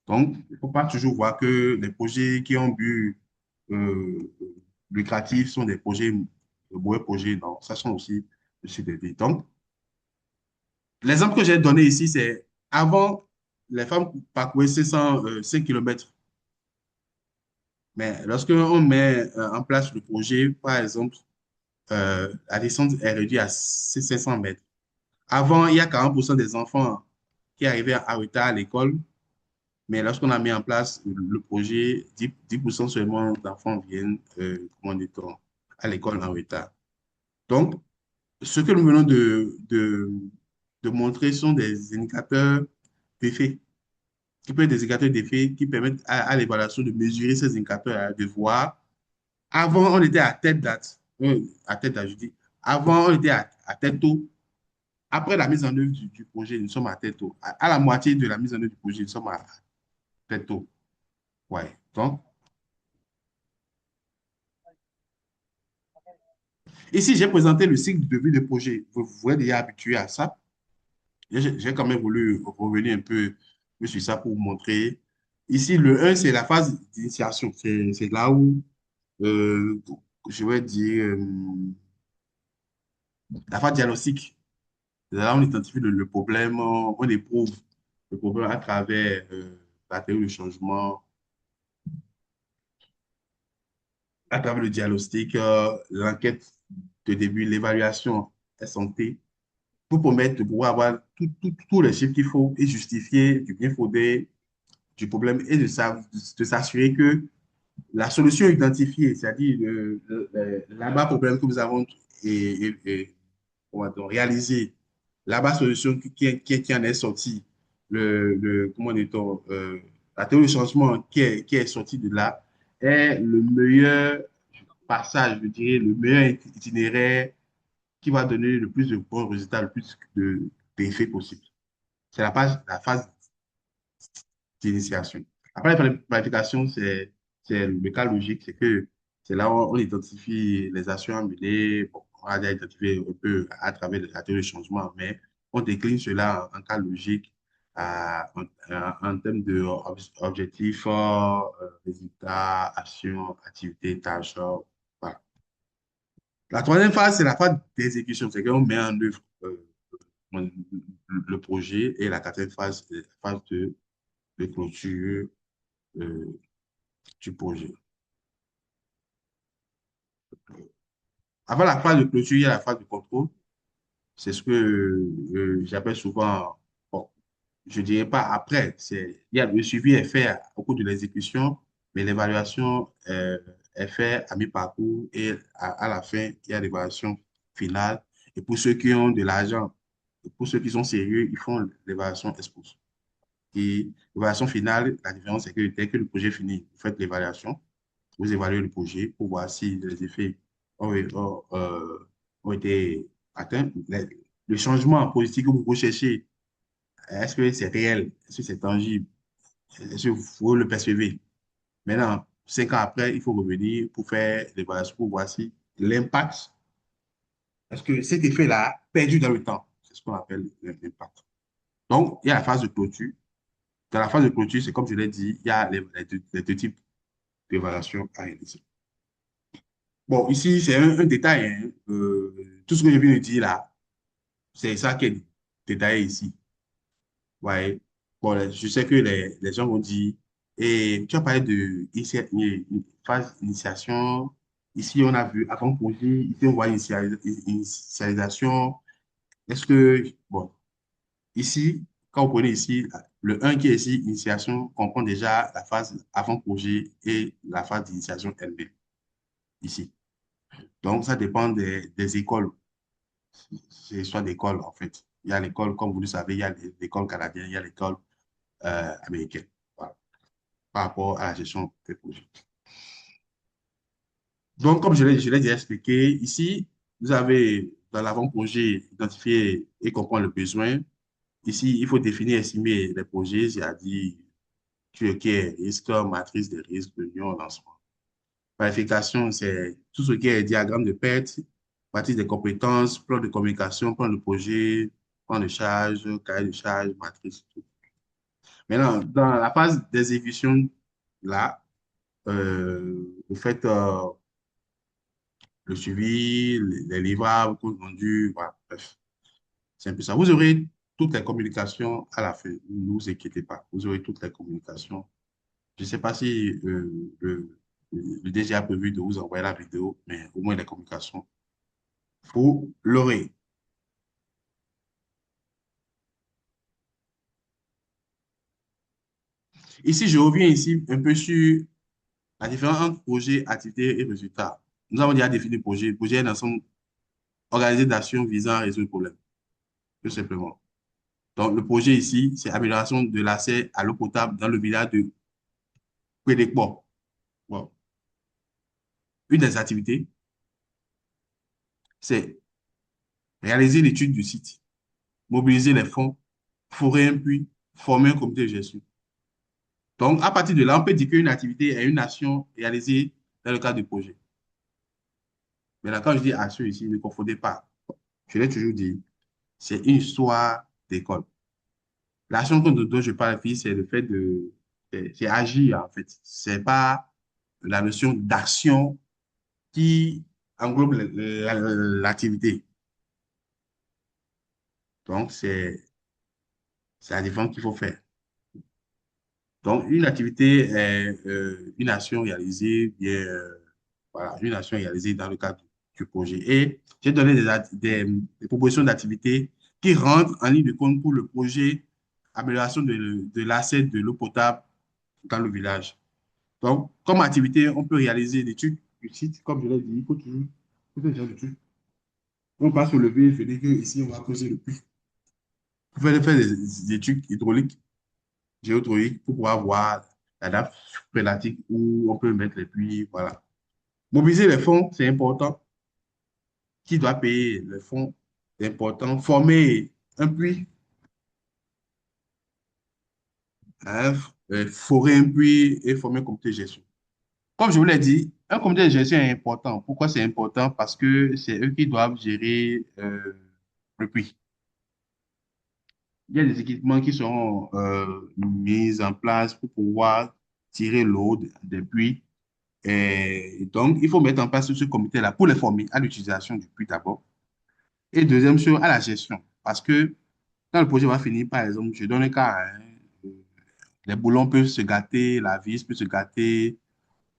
Donc, il ne faut pas toujours voir que les projets qui ont but euh, lucratif sont des projets, de mauvais projets. Non, ça sont aussi des vies. Donc, l'exemple que j'ai donné ici, c'est avant, les femmes parcouraient 5 km. Mais lorsqu'on met en place le projet, par exemple, la descente est réduite à 500 mètres. Avant, il y a 40% des enfants qui arrivaient en retard à l'école, mais lorsqu'on a mis en place le projet, 10% seulement d'enfants viennent, comment dit-on, à l'école en retard. Donc, ce que nous venons de montrer sont des indicateurs d'effet, qui peuvent être des indicateurs d'effet qui permettent à l'évaluation de mesurer ces indicateurs, de voir. Avant, on était à tête date, je dis. Avant, on était à tête tôt. Après la mise en œuvre du projet, nous sommes à tête tôt. À la moitié de la mise en œuvre du projet, nous sommes à tête tôt. Ouais. Donc, ici, j'ai présenté le cycle de vie de projet. Vous êtes déjà habitué à ça. J'ai quand même voulu revenir un peu sur ça pour vous montrer. Ici, le 1, c'est la phase d'initiation. C'est là où je vais dire, la phase diagnostique. Là, on identifie le problème, on éprouve le problème à travers la théorie du changement, à travers le diagnostic, l'enquête de début, l'évaluation est santé, pour permettre de pouvoir avoir tous les chiffres qu'il faut et justifier du bien fondé du problème et de s'assurer que la solution identifiée, c'est-à-dire là-bas problème que nous avons on va dire, réalisé, là-bas solution qui en est sortie, comment dit-on, la théorie du changement qui est sortie de là est le meilleur passage, je dirais, le meilleur itinéraire qui va donner le plus de bons résultats, le plus d'effets possible. C'est la phase d'initiation. Après, la planification, c'est le cas logique, c'est que c'est là où on identifie les actions à mener, bon, on a déjà identifié un peu à travers la théorie du changement, mais on décline cela en cas logique en termes d'objectifs, résultats, actions, activités, tâches. Voilà. La troisième phase, c'est la phase d'exécution, c'est qu'on met en œuvre le projet et la quatrième phase, c'est la phase de clôture euh, du projet. Avant la phase de clôture, il y a la phase de contrôle. C'est ce que j'appelle souvent, bon, je ne dirais pas après, le suivi est fait au cours de l'exécution, mais l'évaluation est faite à mi-parcours et à la fin, il y a l'évaluation finale. Et pour ceux qui ont de l'argent, pour ceux qui sont sérieux, ils font l'évaluation ex post. Et l'évaluation finale, la différence, c'est que dès que le projet finit, vous faites l'évaluation, vous évaluez le projet pour voir si les effets ont été atteints. Le changement positif que vous recherchez, est-ce que c'est réel? Est-ce que c'est tangible? Est-ce que vous le percevez? Maintenant, 5 ans après, il faut revenir pour faire l'évaluation pour voir si l'impact, est-ce que cet effet-là perdu dans le temps? C'est ce qu'on appelle l'impact. Donc, il y a la phase de clôture. Dans la phase de clôture, c'est comme je l'ai dit, il y a les deux types d'évaluation à réaliser. Bon, ici, c'est un détail, hein. Tout ce que je viens de dire là, c'est ça qui est détaillé ici. Ouais. Bon, je sais que les gens vont dire, et tu as parlé de phase d'initiation. Ici, on a vu avant-projet, ici, on voit initialisation. Est-ce que, bon, ici, quand vous prenez ici, le un qui est ici, initiation, comprend déjà la phase avant-projet et la phase d'initiation elle-même, ici. Donc, ça dépend des écoles. C'est soit d'école, en fait. Il y a l'école, comme vous le savez, il y a l'école canadienne, il y a l'école américaine. Voilà. Par rapport à la gestion des projets. Donc, comme je l'ai déjà expliqué, ici, vous avez dans l'avant-projet identifié et comprendre le besoin. Ici, il faut définir et estimer les projets, c'est-à-dire tout ce qui est risque, matrice des risques, union, lancement. Planification, c'est tout ce qui est diagramme de perte, matrice des compétences, plan de communication, plan de projet, plan de charge, cahier de charge, matrice, tout. Maintenant, dans la phase d'exécution, là, vous faites le suivi, les livrables, compte rendu, voilà, bref. C'est un peu ça. Vous aurez toutes les communications à la fin. Ne vous inquiétez pas. Vous aurez toutes les communications. Je ne sais pas si le DG a prévu de vous envoyer la vidéo, mais au moins les communications, vous l'aurez. Ici, je reviens ici un peu sur la différence entre projet, activité et résultat. Nous avons déjà défini le projet. Le projet est un ensemble organisé d'actions visant à résoudre le problème, tout simplement. Donc, le projet ici, c'est amélioration de l'accès à l'eau potable dans le village de Quédécourt. Bon. Une des activités, c'est réaliser l'étude du site, mobiliser les fonds, forer un puits, former un comité de gestion. Donc, à partir de là, on peut dire qu'une activité est une action réalisée dans le cadre du projet. Mais là, quand je dis action ici, ne confondez pas. Je l'ai toujours dit, c'est une histoire d'école. L'action dont je parle ici, c'est le fait c'est agir, en fait. C'est pas la notion d'action qui englobe l'activité. Donc, c'est la différence qu'il faut faire. Donc, une activité est une action réalisée, bien, voilà, une action réalisée dans le cadre du projet. Et j'ai donné des propositions d'activités qui rentrent en ligne de compte pour le projet amélioration de l'accès de l'eau potable dans le village. Donc, comme activité, on peut réaliser des trucs du site, comme je l'ai dit, il faut toujours, des trucs. On va se lever et se dire que ici, on va creuser le puits. On peut faire des trucs hydrauliques, géohydrauliques, pour pouvoir voir la nappe phréatique où on peut mettre les puits, voilà. Mobiliser les fonds, c'est important. Qui doit payer les fonds, c'est important. Former un puits, hein, forer un puits et former un comité de gestion. Comme je vous l'ai dit, un comité de gestion est important. Pourquoi c'est important? Parce que c'est eux qui doivent gérer le puits. Il y a des équipements qui seront mis en place pour pouvoir tirer l'eau des puits. Et donc, il faut mettre en place ce comité-là pour les former à l'utilisation du puits d'abord. Et deuxième chose, à la gestion. Parce que quand le projet va finir, par exemple, je donne un cas, hein, les boulons peuvent se gâter, la vis peut se gâter,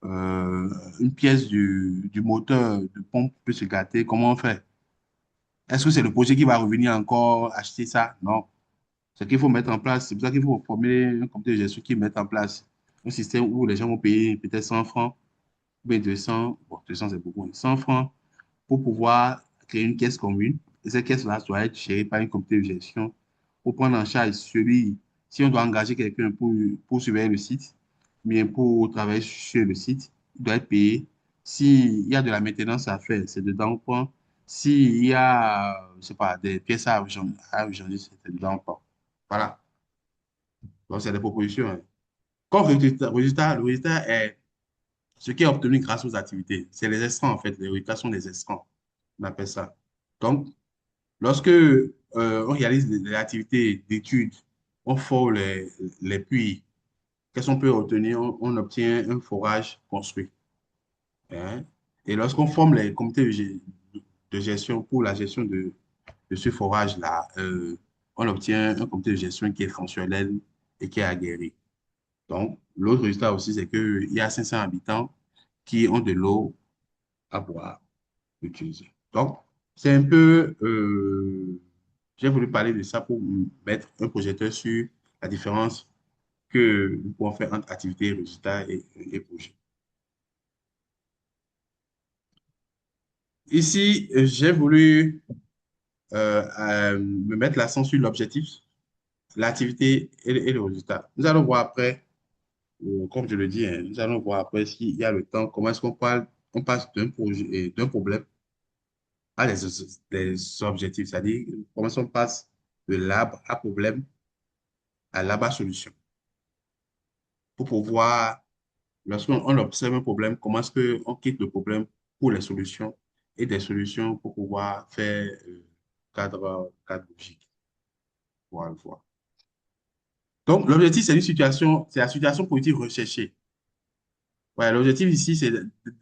euh, une pièce du moteur de pompe peut se gâter. Comment on fait? Est-ce que c'est le projet qui va revenir encore acheter ça? Non. Ce qu'il faut mettre en place, c'est pour ça qu'il faut former un comité de gestion qui mette en place un système où les gens vont payer peut-être 100 francs, ou bien 200, bon, 200 c'est beaucoup, 100 francs pour pouvoir créer une caisse commune. Et cette caisse-là doit être gérée par un comité de gestion pour prendre en charge celui, si on doit engager quelqu'un pour surveiller le site, bien pour travailler sur le site, il doit être payé. S'il y a de la maintenance à faire, c'est dedans on prend. S'il y a, je sais pas, des pièces à changer, c'est dedans on prend. Voilà. Donc, c'est des propositions, hein. Comme le résultat est ce qui est obtenu grâce aux activités. C'est les extrants, en fait. Les résultats sont des extrants. On appelle ça. Donc, lorsque on réalise des activités d'études, on fore les puits. Qu'est-ce qu'on peut obtenir? On obtient un forage construit, hein. Et lorsqu'on forme les comités de gestion pour la gestion de ce forage-là, on obtient un comité de gestion qui est fonctionnel et qui est aguerri. Donc, l'autre résultat aussi, c'est qu'il y a 500 habitants qui ont de l'eau à boire, utiliser. Donc, c'est un peu, j'ai voulu parler de ça pour mettre un projecteur sur la différence que nous pouvons faire entre activité, résultat et projet. Ici, j'ai voulu me mettre l'accent sur l'objectif, l'activité et le résultat. Nous allons voir après, comme je le dis, hein, nous allons voir après s'il y a le temps, comment est-ce qu'on parle, on passe d'un projet et d'un problème à des objectifs, c'est-à-dire comment est-ce qu'on passe de l'arbre à problème à l'arbre à solution. Pour pouvoir, lorsqu'on observe un problème, comment est-ce qu'on quitte le problème pour les solutions et des solutions pour pouvoir faire cadre logique. Voilà, voilà. Donc, l'objectif, c'est une situation, c'est la situation positive recherchée. Ouais, l'objectif ici, c'est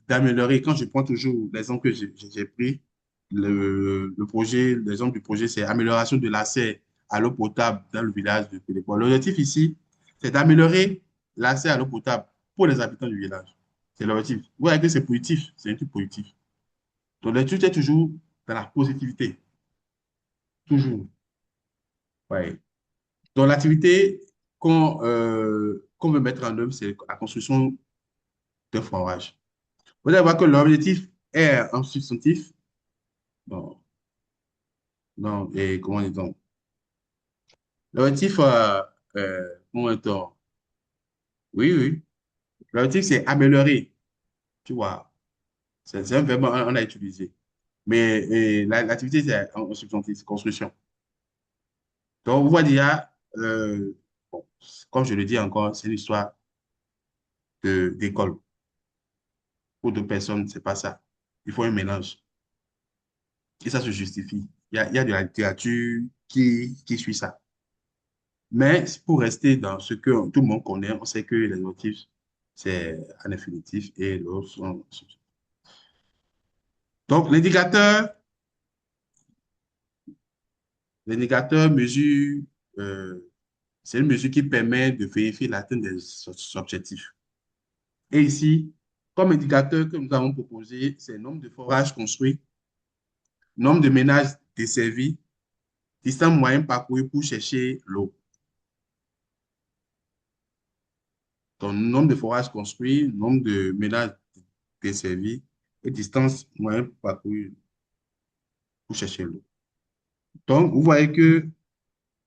d'améliorer. Quand je prends toujours l'exemple que j'ai pris, le projet, l'exemple du projet, c'est amélioration de l'accès à l'eau potable dans le village de Pélépois. L'objectif ici, c'est d'améliorer l'accès à l'eau potable pour les habitants du village. C'est l'objectif. Vous voyez que c'est positif, c'est un truc positif. Donc, l'étude est toujours dans la positivité. Toujours. Ouais. Donc, l'activité qu'on veut mettre en œuvre, c'est la construction d'un forage. Vous allez voir que l'objectif est un substantif. Bon, non, et comment dit-on? L'objectif, comment dit-on? Oui, oui. L'objectif, c'est améliorer. Tu vois, c'est un verbe qu'on a utilisé. Mais l'activité, c'est un substantif, c'est construction. Donc, on voit déjà, bon, comme je le dis encore, c'est l'histoire d'école. Pour deux personnes, c'est pas ça. Il faut un mélange. Et ça se justifie. Il y a de la littérature qui suit ça. Mais pour rester dans ce que tout le monde connaît, on sait que les motifs, c'est en infinitif et l'autre sont... Donc, l'indicateur mesure, euh, c'est une mesure qui permet de vérifier l'atteinte des objectifs. Et ici, comme indicateur que nous avons proposé, c'est le nombre de forages construits, nombre de ménages desservis, distance moyenne parcourue pour chercher l'eau. Donc, nombre de forages construits, nombre de ménages desservis et distance moyenne parcourue pour chercher l'eau. Donc, vous voyez qu'il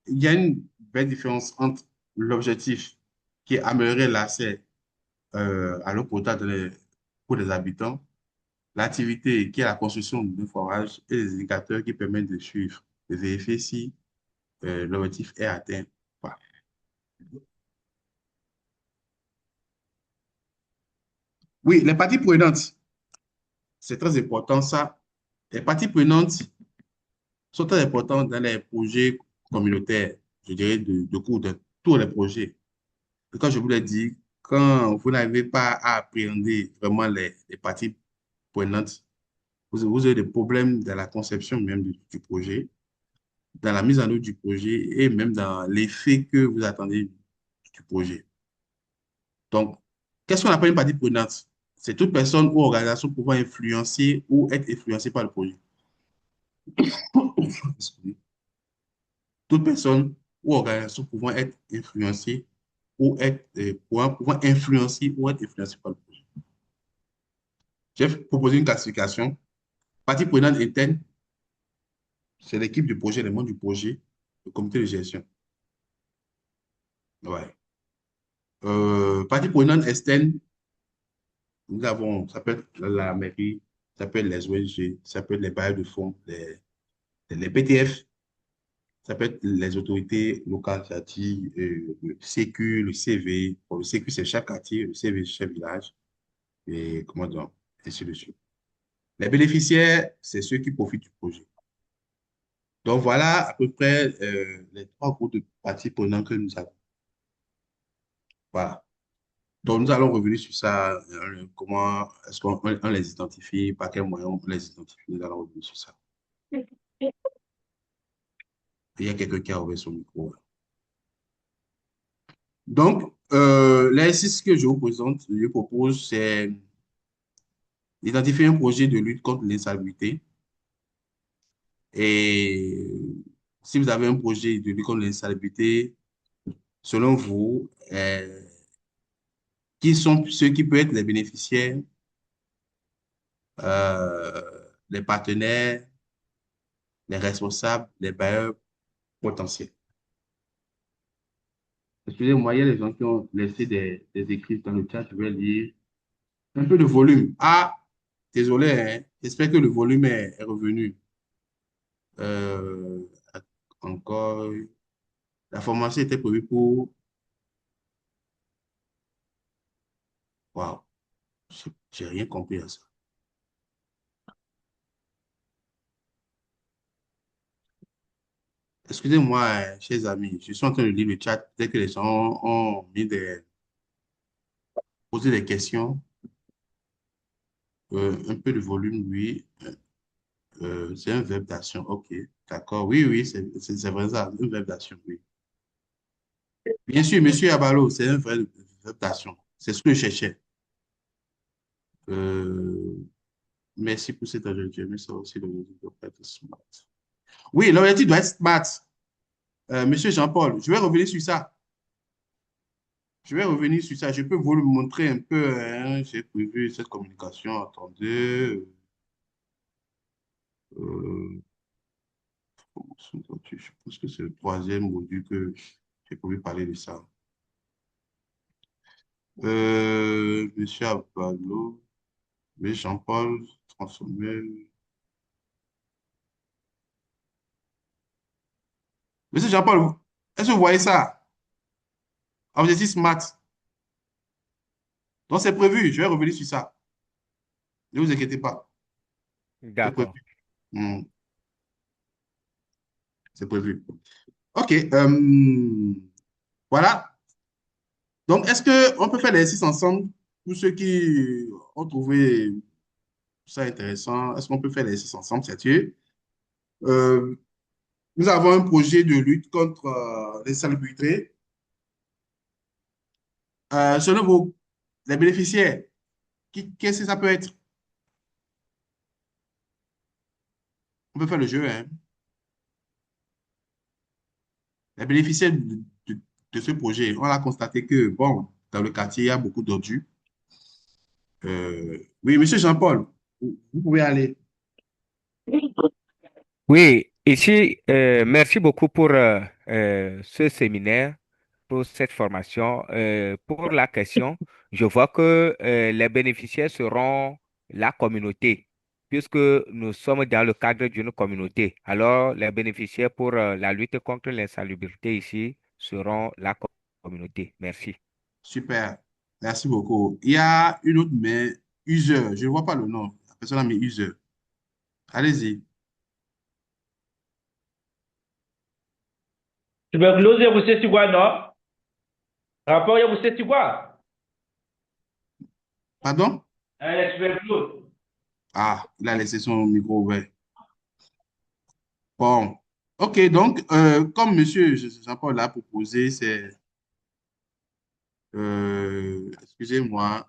y a une belle différence entre l'objectif qui est améliorer l'accès à l'eau potable pour les habitants, l'activité qui est la construction de forages et les indicateurs qui permettent de suivre, de vérifier si l'objectif est atteint ou pas. Oui, les parties prenantes, c'est très important ça. Les parties prenantes sont très importantes dans les projets communautaires, je dirais, de cours de tous les projets. Et quand je vous l'ai dit, quand vous n'arrivez pas à appréhender vraiment les parties prenantes, vous avez des problèmes dans la conception même du projet, dans la mise en œuvre du projet et même dans l'effet que vous attendez du projet. Donc, qu'est-ce qu'on appelle une partie prenante? C'est toute personne ou organisation pouvant influencer ou être influencée par le projet. Excusez. Toute personne ou organisation pouvant être influencée ou être, pouvant influencer ou être influencée par le projet. J'ai proposé une classification. Partie prenante interne, c'est l'équipe du projet, les membres du projet, le comité de gestion. Ouais. Partie prenante externe, nous avons, ça peut être la mairie, ça peut être les ONG, ça peut être les bailleurs de fonds, les PTF, ça peut être les autorités locales, c'est-à-dire le CQ, le CV. Bon, le CQ, c'est chaque quartier, le CV, c'est chaque village, et comment dire, ainsi de suite. Les bénéficiaires, c'est ceux qui profitent du projet. Donc, voilà à peu près les trois groupes de parties prenantes que nous avons. Voilà. Donc, nous allons revenir sur ça, comment est-ce qu'on les identifie, par quels moyens on les identifie, nous allons revenir sur ça. Il y a quelqu'un qui a ouvert son micro. Donc, l'exercice que je vous présente, je propose, c'est d'identifier un projet de lutte contre l'insalubrité. Et si vous avez un projet de lutte contre l'insalubrité, selon vous, qui sont ceux qui peuvent être les bénéficiaires, euh, les partenaires, les responsables, les bailleurs potentiels? Excusez-moi, il y a des gens qui ont laissé des écrits dans le chat, je vais lire. Un peu de volume. Ah, désolé, hein. J'espère que le volume est revenu. Euh, encore, la formation était prévue pour... Waouh, j'ai rien compris à ça. Excusez-moi, chers amis, je suis en train de lire le chat. Dès que les gens ont posé des questions, un peu de volume, oui. C'est un verbe d'action, ok. D'accord, oui, oui, c'est vrai ça, un verbe d'action, oui. Bien sûr, monsieur Abalo, c'est un vrai verbe d'action. C'est ce que je cherchais. Euh, Merci pour cet objectif, mais ça aussi, l'objectif doit être smart. Oui, l'objectif doit être smart. Monsieur Jean-Paul, je vais revenir sur ça. Je vais revenir sur ça. Je peux vous le montrer un peu, hein. J'ai prévu cette communication. Attendez. Euh, je pense que c'est le troisième module que j'ai prévu parler de ça. Monsieur Abalo, mais Jean-Paul, transformé. Monsieur Jean-Paul, est-ce que vous voyez ça? Objectif SMART. Donc, c'est prévu. Je vais revenir sur ça. Ne vous inquiétez pas. C'est prévu. D'accord. Hmm, c'est prévu. OK. Voilà. Donc, est-ce qu'on peut faire l'exercice ensemble pour ceux qui ont trouvé Ça intéressant. Est-ce qu'on peut faire l'exercice ensemble, c'est-à-dire, euh, nous avons un projet de lutte contre l'insalubrité. Selon vous, les bénéficiaires, qu'est-ce que ça peut être? On peut faire le jeu, hein. Les bénéficiaires de ce projet, on a constaté que, bon, dans le quartier, il y a beaucoup d'ordures. Oui, monsieur Jean-Paul, vous pouvez aller. Oui, ici, merci beaucoup pour ce séminaire, pour cette formation. Pour la question, je vois que les bénéficiaires seront la communauté, puisque nous sommes dans le cadre d'une communauté. Alors, les bénéficiaires pour la lutte contre l'insalubrité ici seront la communauté. Merci. Super. Merci beaucoup. Il y a une autre, mais user. Je ne vois pas le nom. La personne a mis user. Allez-y. Tuberculose yakusesigwa no? Rapport yakusesigwa? Pardon? La tuberculose. Ah, il a laissé son micro ouvert. Bon. OK, donc, comme monsieur Jean-Paul l'a proposé, c'est... excusez-moi.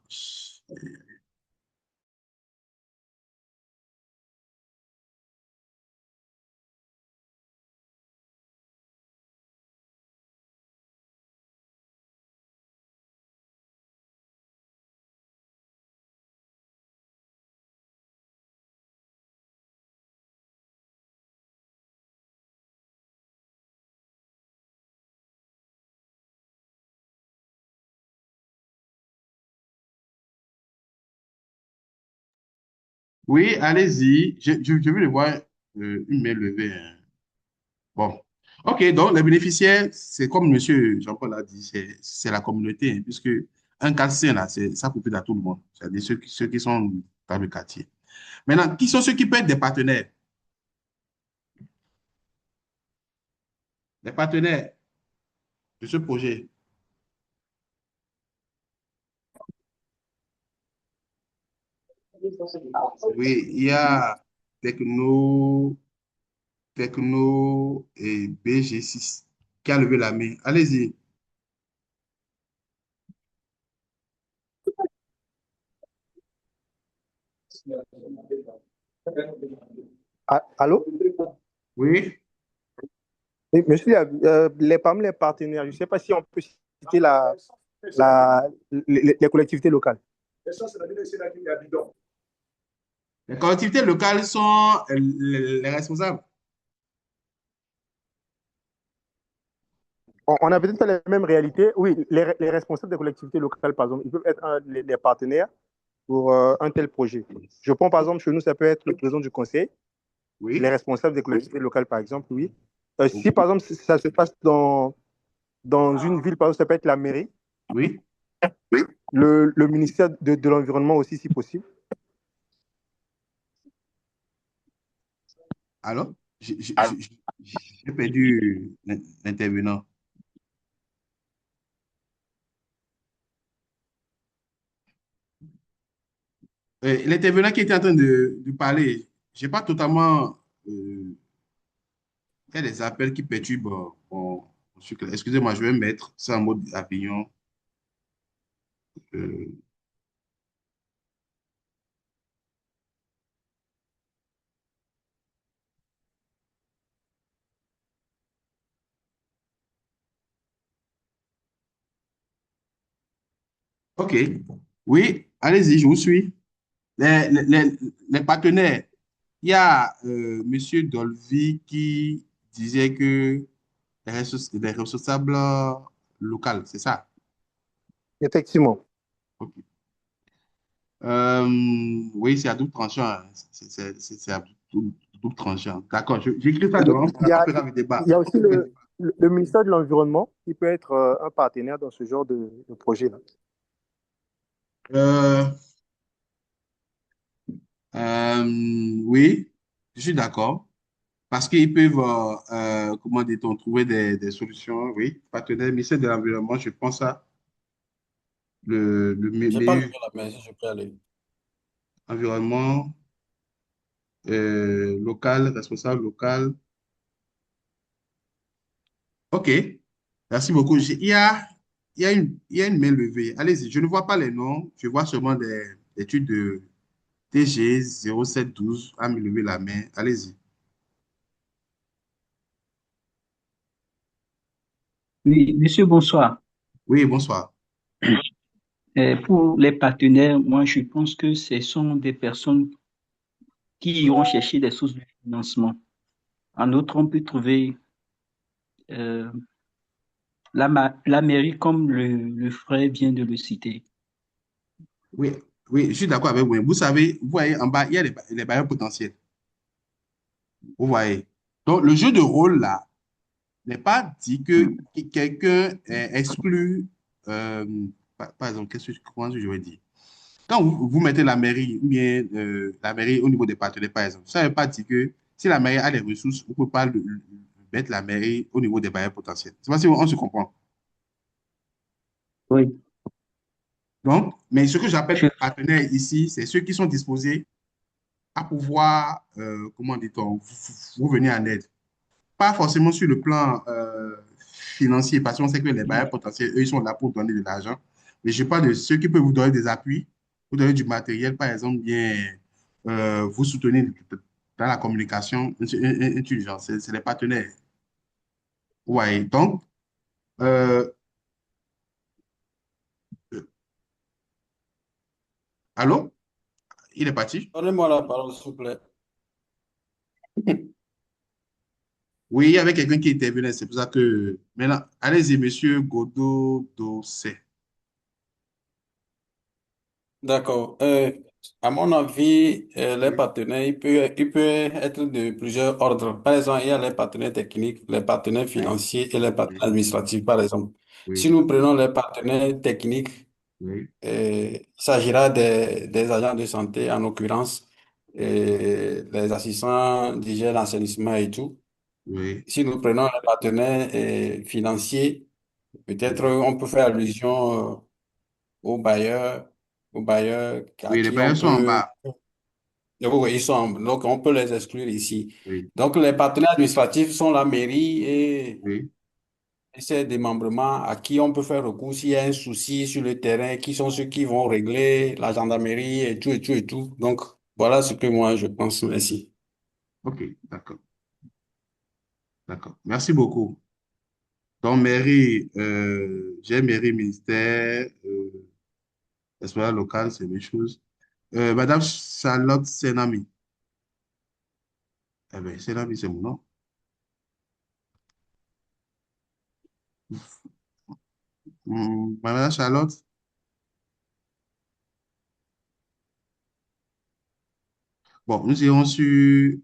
Oui, allez-y. Je veux le voir une main levée, hein. Bon. OK, donc les bénéficiaires, c'est comme monsieur Jean-Paul l'a dit, c'est la communauté, hein, puisque un quartier, là, ça profite à tout le monde. C'est-à-dire ceux qui sont dans le quartier. Maintenant, qui sont ceux qui peuvent être des partenaires? Les partenaires de ce projet. Oui, il y a Techno, Techno et BG6 qui a levé la main. Allez-y. Ah, allô? Oui. Oui, monsieur, parmi les partenaires, je ne sais pas si on peut citer les collectivités locales. Les collectivités locales sont les responsables. On a peut-être les mêmes réalités. Oui, les responsables des collectivités locales, par exemple, ils peuvent être les partenaires pour un tel projet. Je prends par exemple chez nous, ça peut être le président du conseil, les Oui. responsables des collectivités locales, par exemple, oui. Si Ok. par exemple ça se passe dans une ville, par exemple, ça peut être la mairie, Oui. le ministère de l'Environnement aussi, si possible. Alors, j'ai perdu l'intervenant. L'intervenant qui était en train de parler, je n'ai pas totalement... il y a des appels qui perturbent mon cycle. Excusez-moi, je vais mettre ça en mode avion. Euh, OK. Oui, allez-y, je vous suis. Les partenaires, il y a M. Dolby qui disait que les responsables locaux, c'est ça? Effectivement. OK. Euh, oui, c'est à double tranchant, hein. C'est à double tranchant. D'accord, j'écris ça devant, Il y a, on fera le débat. il y a aussi le ministère de l'Environnement qui peut être un partenaire dans ce genre de projet-là. Euh, oui, je suis d'accord. Parce qu'ils peuvent, comment dit-on, trouver des solutions, oui. Partenaire, ministère de l'Environnement, je pense à le J'ai pas levé meilleur la main, si je peux aller. environnement. local, responsable local. OK. Merci beaucoup. Il y a une main levée. Allez-y. Je ne vois pas les noms. Je vois seulement des études de TG 0712 à me lever la main. Allez-y. Oui, monsieur, bonsoir. Oui, bonsoir. Pour les partenaires, moi, je pense que ce sont des personnes qui iront chercher des sources de financement. En outre, on peut trouver euh, la mairie, comme le frère vient de le citer. Oui, oui, je suis d'accord avec vous. Vous savez, vous voyez en bas, il y a les bailleurs potentiels. Vous voyez. Donc, le jeu de rôle, là, n'est pas dit que quelqu'un exclut, euh, par exemple, comment je vais dire? Quand vous mettez la mairie, ou bien la mairie au niveau des partenaires, par exemple, ça ne veut pas dire que si la mairie a les ressources, vous ne pouvez pas mettre la mairie au niveau des bailleurs potentiels. C'est pas si on se comprend. Oui. Donc, mais ce que j'appelle Je- partenaires ici, c'est ceux qui sont disposés à pouvoir, comment dit-on, vous venir en aide. Pas forcément sur le plan financier, parce qu'on sait que les bailleurs potentiels, eux, ils sont là pour donner de l'argent. Mais je parle de ceux qui peuvent vous donner des appuis, vous donner du matériel, par exemple, bien vous soutenir dans la communication intelligente. C'est les partenaires. Ouais. Donc, euh, allô? Il est parti? Donnez-moi la parole, s'il vous plaît. Oui, il y avait quelqu'un qui intervenait. C'est pour ça que. Maintenant, allez-y, monsieur Godot Dossé. D'accord. À mon avis, les partenaires, il peut être de plusieurs ordres. Par exemple, il y a les partenaires techniques, les partenaires financiers et les partenaires Oui, administratifs, par exemple. Si oui, nous prenons les partenaires techniques, oui, il s'agira des agents de santé, en l'occurrence, les assistants d'hygiène, l'assainissement et tout. oui, Si nous prenons les partenaires financiers, peut-être oui. on peut faire allusion aux bailleurs, aux bailleurs à Oui, les qui on bailleurs sont en peut... bas. Oui, ils sont, donc on peut les exclure ici. Oui, Donc les partenaires administratifs sont la mairie oui. et ses démembrements à qui on peut faire recours s'il y a un souci sur le terrain, qui sont ceux qui vont régler la gendarmerie et tout et tout et tout. Donc voilà ce que moi je pense. Merci. OK, d'accord, d'accord. Merci beaucoup. Donc, mairie, j'ai mairie, ministère, responsable local, c'est des choses. Madame Charlotte Senami. Eh bien, Senami, c'est mon nom. Madame Charlotte, bon, nous irons sur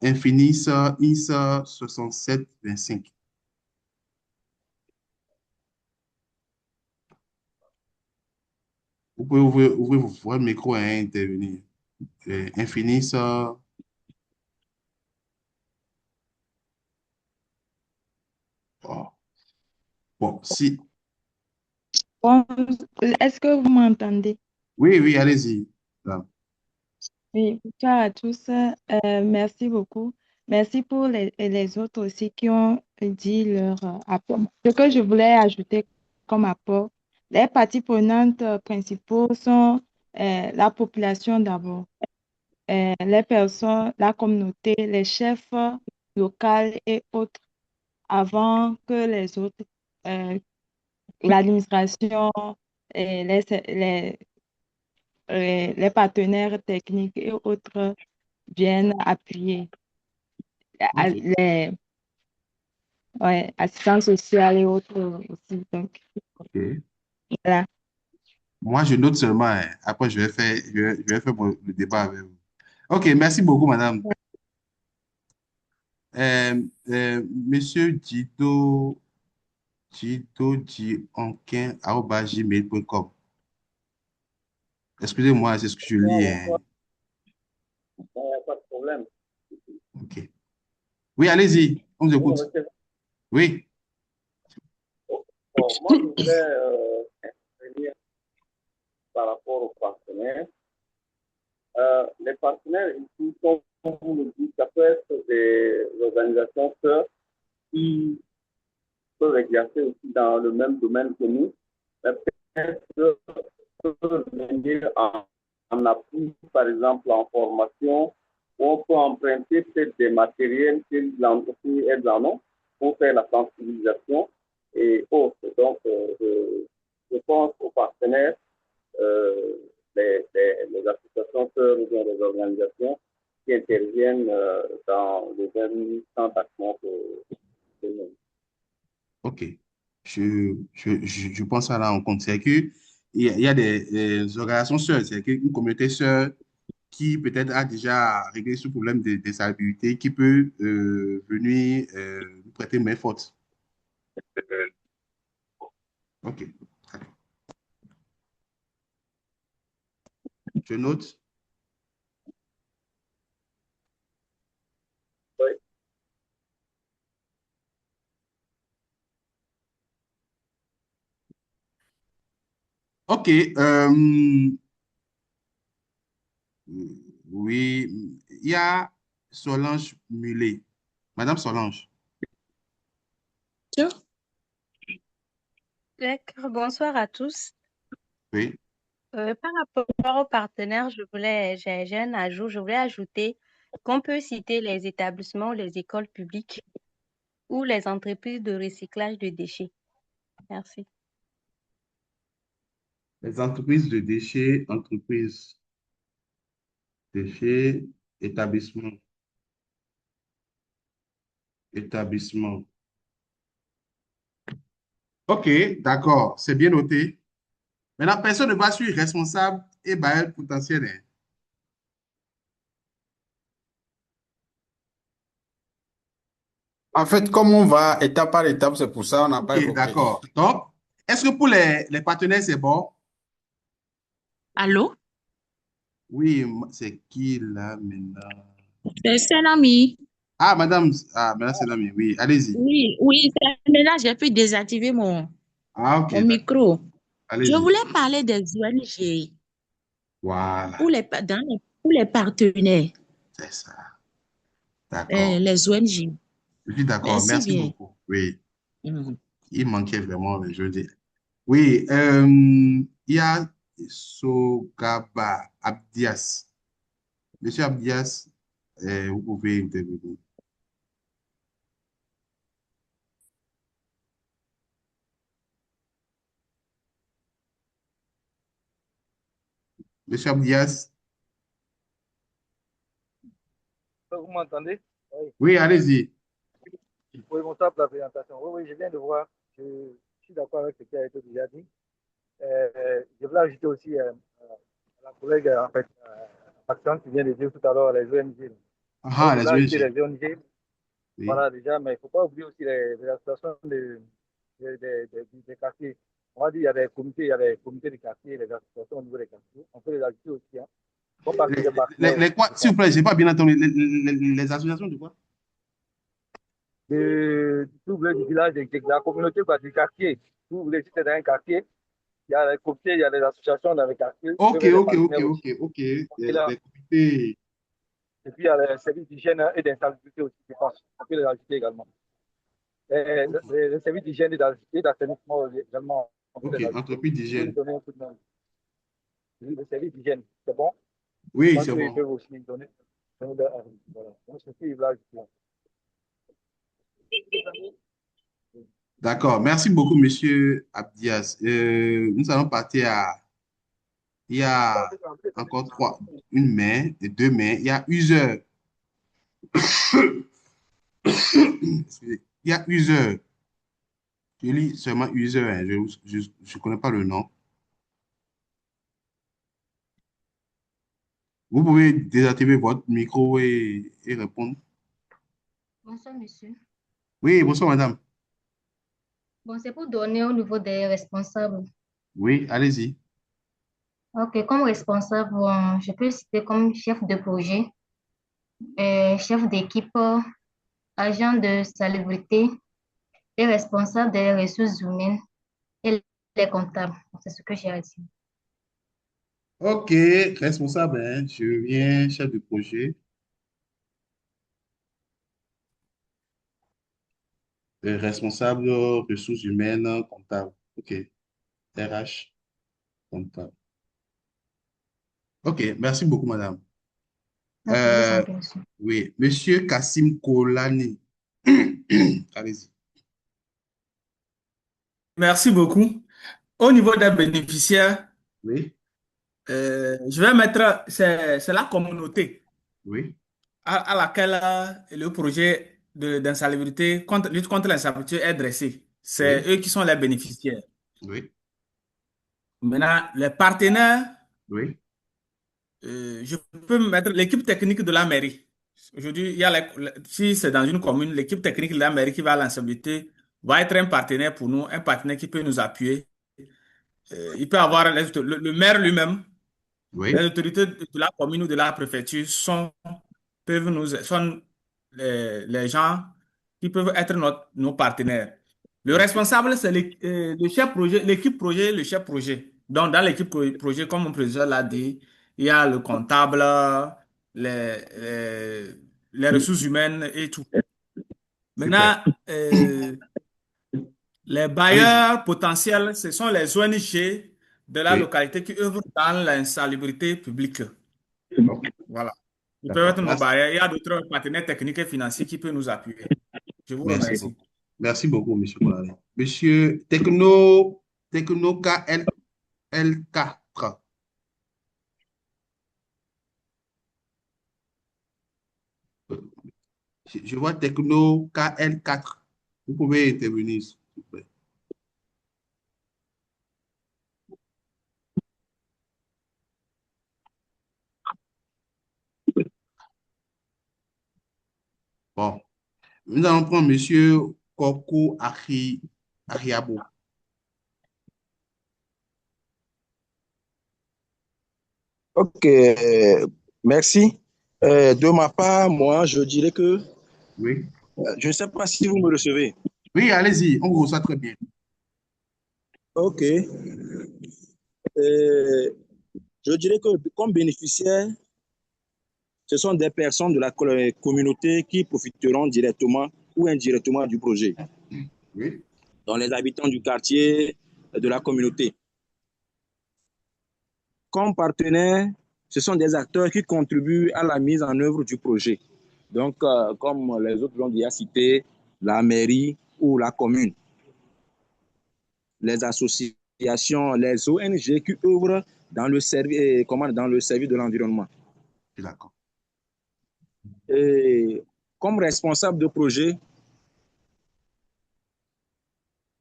Infinis ISA 6725. Vous pouvez ouvrir votre micro et intervenir. Infinis, oh, bon, si, Bon, est-ce que vous m'entendez? oui, oui, allez-y. Oui, bonsoir à tous. Merci beaucoup. Merci pour les autres aussi qui ont dit leur apport. Ce que je voulais ajouter comme apport, les parties prenantes principaux sont la population d'abord, les personnes, la communauté, les chefs locaux et autres, avant que les autres, euh, l'administration, et les partenaires techniques et autres viennent appuyer. OK, Les ouais, assistants sociaux et autres aussi. Donc, OK. voilà. Moi, je note seulement, hein. Après, je vais faire le débat avec vous. OK, merci beaucoup, madame. Monsieur Dido Dionquin@gmail.com. Excusez-moi, c'est ce que je lis, hein. Il n'y a pas de problème. OK. Oui, allez-y, on vous écoute. Oui, Bon, moi, je voudrais intervenir par rapport aux partenaires. Les partenaires ici, comme vous le dites, ça peut être des organisations sœurs qui peuvent exercer aussi dans le même domaine que nous, mais peut-être peuvent venir en appui, par exemple en formation, où on peut emprunter peut-être des matériels qu'elles en ont pour faire la sensibilisation et autres. Donc, je pense aux partenaires, euh, les associations sœurs ou bien les organisations qui interviennent dans le même champ d'action que nous. OK. Je pense à là en compte. C'est que il y a des organisations sœurs, c'est qu'une communauté sœur qui peut-être a déjà réglé ce problème de salubrité, qui peut venir nous prêter main forte. OK. Je note. Oui. OK. Oui, il y a Solange Mulet. Madame Solange. D'accord, bonsoir à tous. Oui. Par rapport aux partenaires, j'ai un ajout, je voulais ajouter qu'on peut citer les établissements, les écoles publiques ou les entreprises de recyclage de déchets. Merci. Les entreprises, déchets, établissements, établissements. OK, d'accord, c'est bien noté. Maintenant, personne ne va sur responsable et bailleur potentiel, hein. En fait, comme on va étape par étape, c'est pour ça qu'on n'a pas OK, évoqué. d'accord. Donc, est-ce que pour les partenaires, c'est bon? Allô? Oui, c'est qui là maintenant? C'est un ami. Ah, madame c'est l'ami. Oui, allez-y. Oui, oui, mais là, j'ai pu désactiver Ah, OK, mon d'accord. micro. Je Allez-y. voulais parler des ONG Voilà, pour les partenaires, c'est ça. D'accord. les ONG. Je suis d'accord. Merci Merci bien. beaucoup. Oui, Mhm. il manquait vraiment, je veux dire. Oui, il y a Sogaba Abdias. Monsieur Abdias, vous pouvez intervenir. Monsieur Abdias, Vous m'entendez? Oui. oui, allez-y. Oui, bonsoir pour la présentation. Oui, oui, je viens de voir. Je suis d'accord avec ce qui a été déjà dit. Je voulais ajouter aussi la collègue, en fait, Maxence qui vient de dire tout à l'heure, les ONG. Donc, Ah, je les voulais ajouter ONG. les ONG. Oui. Voilà, déjà, mais il ne faut pas oublier aussi les associations des quartiers. On va dire, il y a des comités de quartier, les associations au niveau des quartiers. On peut les ajouter aussi, hein. Bon, parce que des partenaires aussi, Quoi, je s'il vous pense. plaît, je n'ai pas bien entendu. Les associations de quoi? Tout le village, de la communauté, quoi, du quartier. Tout le site dans un quartier. Il y a les comités, il y a les associations dans les quartiers qui OK, peuvent être des OK, OK, partenaires OK, aussi. OK. Et, là, Les comités. et puis, il y a les services d'hygiène et d'insalubrité aussi, je pense. On peut les ajouter également. Les services d'hygiène et d'assainissement également, on peut OK, les ajouter. entreprise On peut lui d'hygiène. donner un coup de main. Les services d'hygiène, c'est bon. Je Oui, pense c'est qu'ils bon. peuvent aussi donner leur avis. Voilà. Donc, c'est ce qu'il va ajouter. D'accord. Merci beaucoup, monsieur Abdias. Nous allons partir à. Il y a encore une main et deux mains. Il y a User. Excusez. Il y a User. Je lis seulement User, hein. Je ne connais pas le nom. Vous pouvez désactiver votre micro et répondre. Bonsoir, monsieur. Oui, bonsoir, madame. Bon, c'est pour donner au niveau des responsables. Oui, allez-y. Ok, comme responsable, bon, je peux citer comme chef de projet, chef d'équipe, agent de salubrité et responsable des ressources humaines et les comptables. C'est ce que j'ai à dire. Ok, responsable, hein, je viens, chef de projet, responsable ressources humaines, comptable. Ok, RH, comptable. Ok, merci beaucoup, madame. Ok, je vous en Euh, prie, monsieur. oui, monsieur Kassim Kolani. Allez-y. Merci beaucoup. Au niveau des bénéficiaires, Oui, je vais mettre, c'est la communauté oui, à laquelle le projet d'insalubrité, lutte contre l'insalubrité est dressé. C'est oui, eux qui sont les bénéficiaires. oui, Maintenant, les partenaires, oui, je peux mettre l'équipe technique de la mairie. Aujourd'hui, il y a si c'est dans une commune, l'équipe technique de la mairie qui va à l'insalubrité va être un partenaire pour nous, un partenaire qui peut nous appuyer. Il peut avoir le maire lui-même. Les oui. autorités de la commune ou de la préfecture sont les gens qui peuvent être nos partenaires. Le Ok, responsable, c'est le chef projet, l'équipe projet, le chef projet. Donc, dans l'équipe projet, comme mon président l'a dit, il y a le comptable, les, les, les ressources humaines et tout. super. Maintenant, les Allez-y. bailleurs potentiels, ce sont les ONG de la Oui, localité qui œuvrent dans l'insalubrité publique. ok, Voilà. Ils peuvent d'accord. être nos Merci. barrières. Il y a d'autres partenaires techniques et financiers qui peuvent nous appuyer. Je vous Merci remercie. beaucoup. Merci beaucoup, monsieur Kolani. Monsieur Techno KL4. Je vois Techno KL4. Vous pouvez intervenir, s'il vous plaît. Bon, nous allons prendre monsieur Koko Ariabo. Ok, merci. De ma part, moi, je dirais que Oui. je ne sais pas si vous me recevez. Oui, allez-y, on vous reçoit très bien. Ok. Je dirais que comme bénéficiaires, ce sont des personnes de la communauté qui profiteront directement ou indirectement du projet. Oui. Donc, les habitants du quartier, de la communauté. Comme partenaires, ce sont des acteurs qui contribuent à la mise en œuvre du projet. Donc, comme les autres l'ont déjà cité, la mairie ou la commune, les associations, les ONG qui œuvrent dans le service, dans le service de l'environnement. D'accord. Et comme responsable de projet,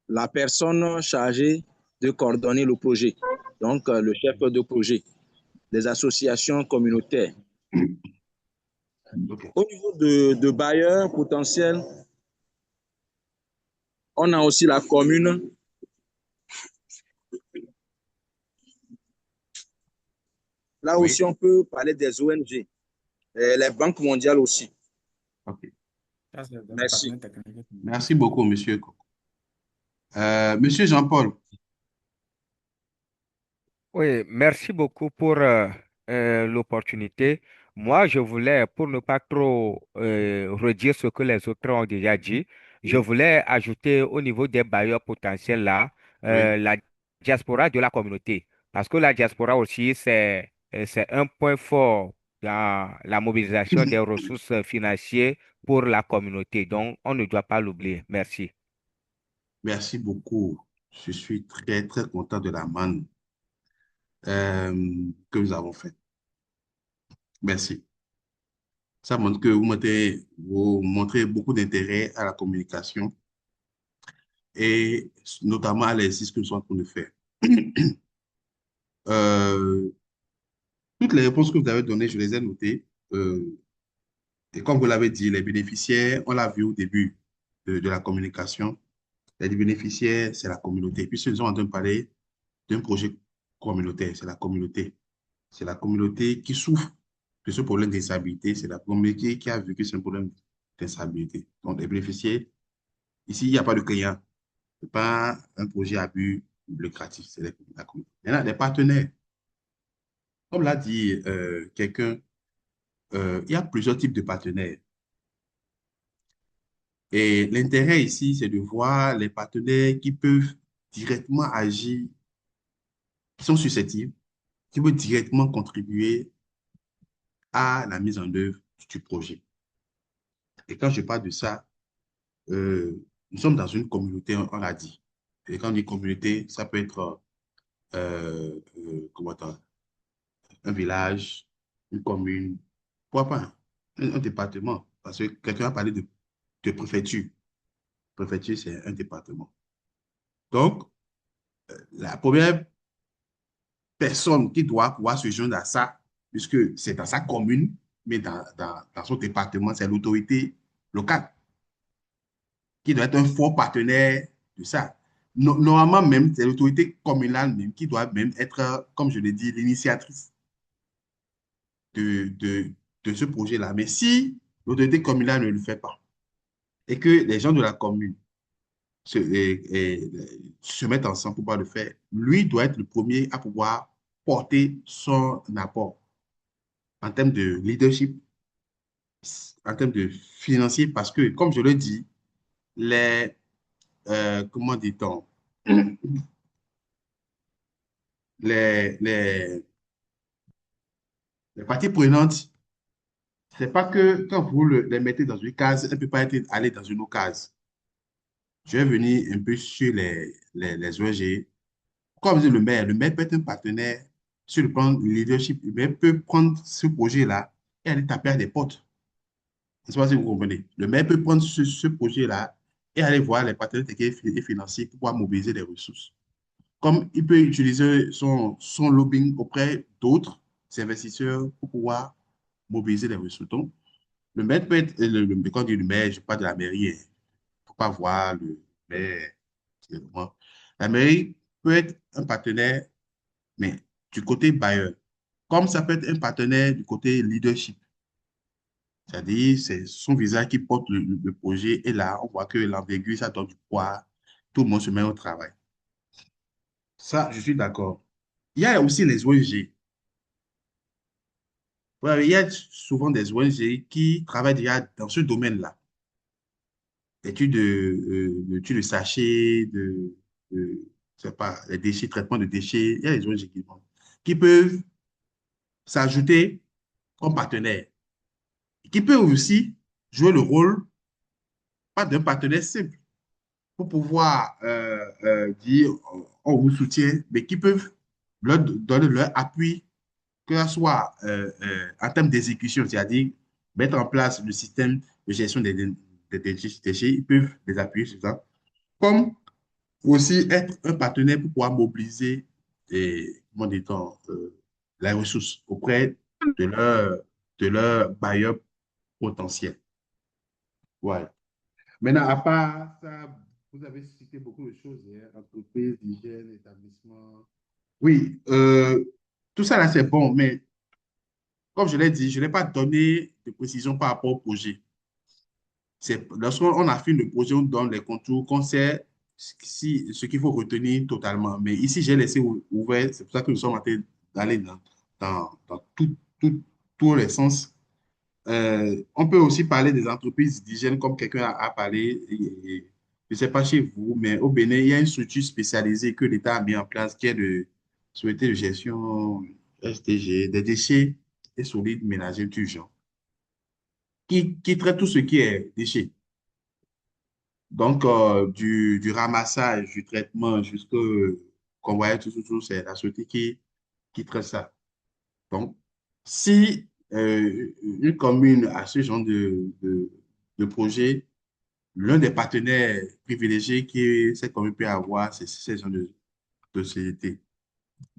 la personne chargée de coordonner le projet, donc le chef de projet, les associations communautaires. Ok. Au niveau de bailleurs potentiels, on a aussi la commune. Là Oui. aussi, on peut parler des ONG, et les banques mondiales aussi. Ok. Ça, c'est des Merci. partenaires techniques. Merci beaucoup, monsieur Koko. Monsieur Jean-Paul. Oui, merci beaucoup pour l'opportunité. Moi, je voulais, pour ne pas trop redire ce que les autres ont déjà dit, je Oui. voulais ajouter au niveau des bailleurs potentiels là, Oui. la diaspora de la communauté. Parce que la diaspora aussi, c'est un point fort dans la mobilisation des ressources financières pour la communauté. Donc, on ne doit pas l'oublier. Merci. Merci beaucoup. Je suis très, très content de la manne que nous avons faite. Merci. Ça montre que vous montrez beaucoup d'intérêt à la communication et notamment à l'exercice que nous sommes en train de faire. Euh, toutes les réponses que vous avez données, je les ai notées. Et comme vous l'avez dit, les bénéficiaires, on l'a vu au début de la communication. Les bénéficiaires, c'est la communauté. Puisque nous sommes en train de parler d'un projet communautaire, c'est la communauté. C'est la communauté qui souffre de ce problème d'instabilité. C'est la communauté qui a vécu ce problème d'instabilité. Donc, les bénéficiaires, ici, il n'y a pas de client. Ce n'est pas un projet à but lucratif, c'est la communauté. Maintenant, les partenaires. Comme l'a dit quelqu'un, il y a plusieurs types de partenaires. Et l'intérêt ici, c'est de voir les partenaires qui peuvent directement agir, qui sont susceptibles, qui peuvent directement contribuer à la mise en œuvre du projet. Et quand je parle de ça, nous sommes dans une communauté, on l'a dit. Et quand on dit communauté, ça peut être comment dire, un village, une commune, pourquoi pas un département. Parce que quelqu'un a parlé de préfecture. Préfecture, c'est un département. Donc, la première personne qui doit pouvoir se joindre à ça, puisque c'est dans sa commune, mais dans son département, c'est l'autorité locale qui doit être un fort partenaire de ça. Normalement, même, c'est l'autorité communale même qui doit même être, comme je l'ai dit, l'initiatrice de, de, de ce projet-là. Mais si l'autorité communale ne le fait pas et que les gens de la commune se mettent ensemble pour pouvoir le faire, lui doit être le premier à pouvoir porter son apport en termes de leadership, en termes de financier, parce que, comme je le dis, comment dit-on, les, les, les parties prenantes, c'est pas que quand vous les mettez dans une case, elle ne peut pas aller dans une autre case. Je vais venir un peu sur les ONG. Comme dit le maire peut être un partenaire sur le plan du leadership. Le maire peut prendre ce projet-là et aller taper à des portes. Je ne sais pas si vous comprenez. Le maire peut prendre ce projet-là et aller voir les partenaires techniques et financiers pour pouvoir mobiliser des ressources. Comme il peut utiliser son lobbying auprès d'autres investisseurs pour pouvoir mobiliser les ressources. Donc, le maire peut être, quand on dit le maire, je parle de la mairie, il ne faut pas voir le maire. La mairie peut être un partenaire, mais du côté bailleur, comme ça peut être un partenaire du côté leadership. C'est-à-dire, c'est son visage qui porte le projet et là, on voit que l'envergure, ça donne du poids. Tout le monde se met au travail. Ça, je suis d'accord. Il y a aussi les ONG. Ouais, il y a souvent des ONG qui travaillent déjà dans ce domaine-là. Études de sachets, je sais pas, les déchets, traitement de déchets. Il y a des ONG qui peuvent s'ajouter comme partenaire, qui peuvent aussi jouer le rôle, pas d'un partenaire simple, pour pouvoir dire on vous soutient, mais qui peuvent leur donner leur appui, que ce soit en termes d'exécution, c'est-à-dire mettre en place le système de gestion des déchets, ils peuvent les appuyer sur ça, comme aussi être un partenaire pour pouvoir mobiliser comment dit-on, les ressources auprès de leur bailleur potentiel. Ouais. Maintenant, à part ça, vous avez cité beaucoup de choses, hein, entreprises, hygiène, établissement. Oui, tout ça là, c'est bon, mais comme je l'ai dit, je n'ai pas donné de précision par rapport au projet. C'est lorsqu'on affine le projet, on donne les contours, qu'on sait ce qu'il faut retenir totalement. Mais ici, j'ai laissé ouvert, c'est pour ça que nous sommes en train d'aller dans tous les sens. On peut aussi parler des entreprises d'hygiène, comme quelqu'un a parlé. Je ne sais pas chez vous, mais au Bénin, il y a une structure spécialisée que l'État a mis en place qui est de Société de gestion SDG, des déchets et solides ménagers d'urgence, qui traite tout ce qui est déchets. Donc, du ramassage, du traitement, jusqu'au convoyage, tout, c'est la société qui traite ça. Donc, si une commune a ce genre de projet, l'un des partenaires privilégiés que cette commune peut avoir, c'est ce genre de société,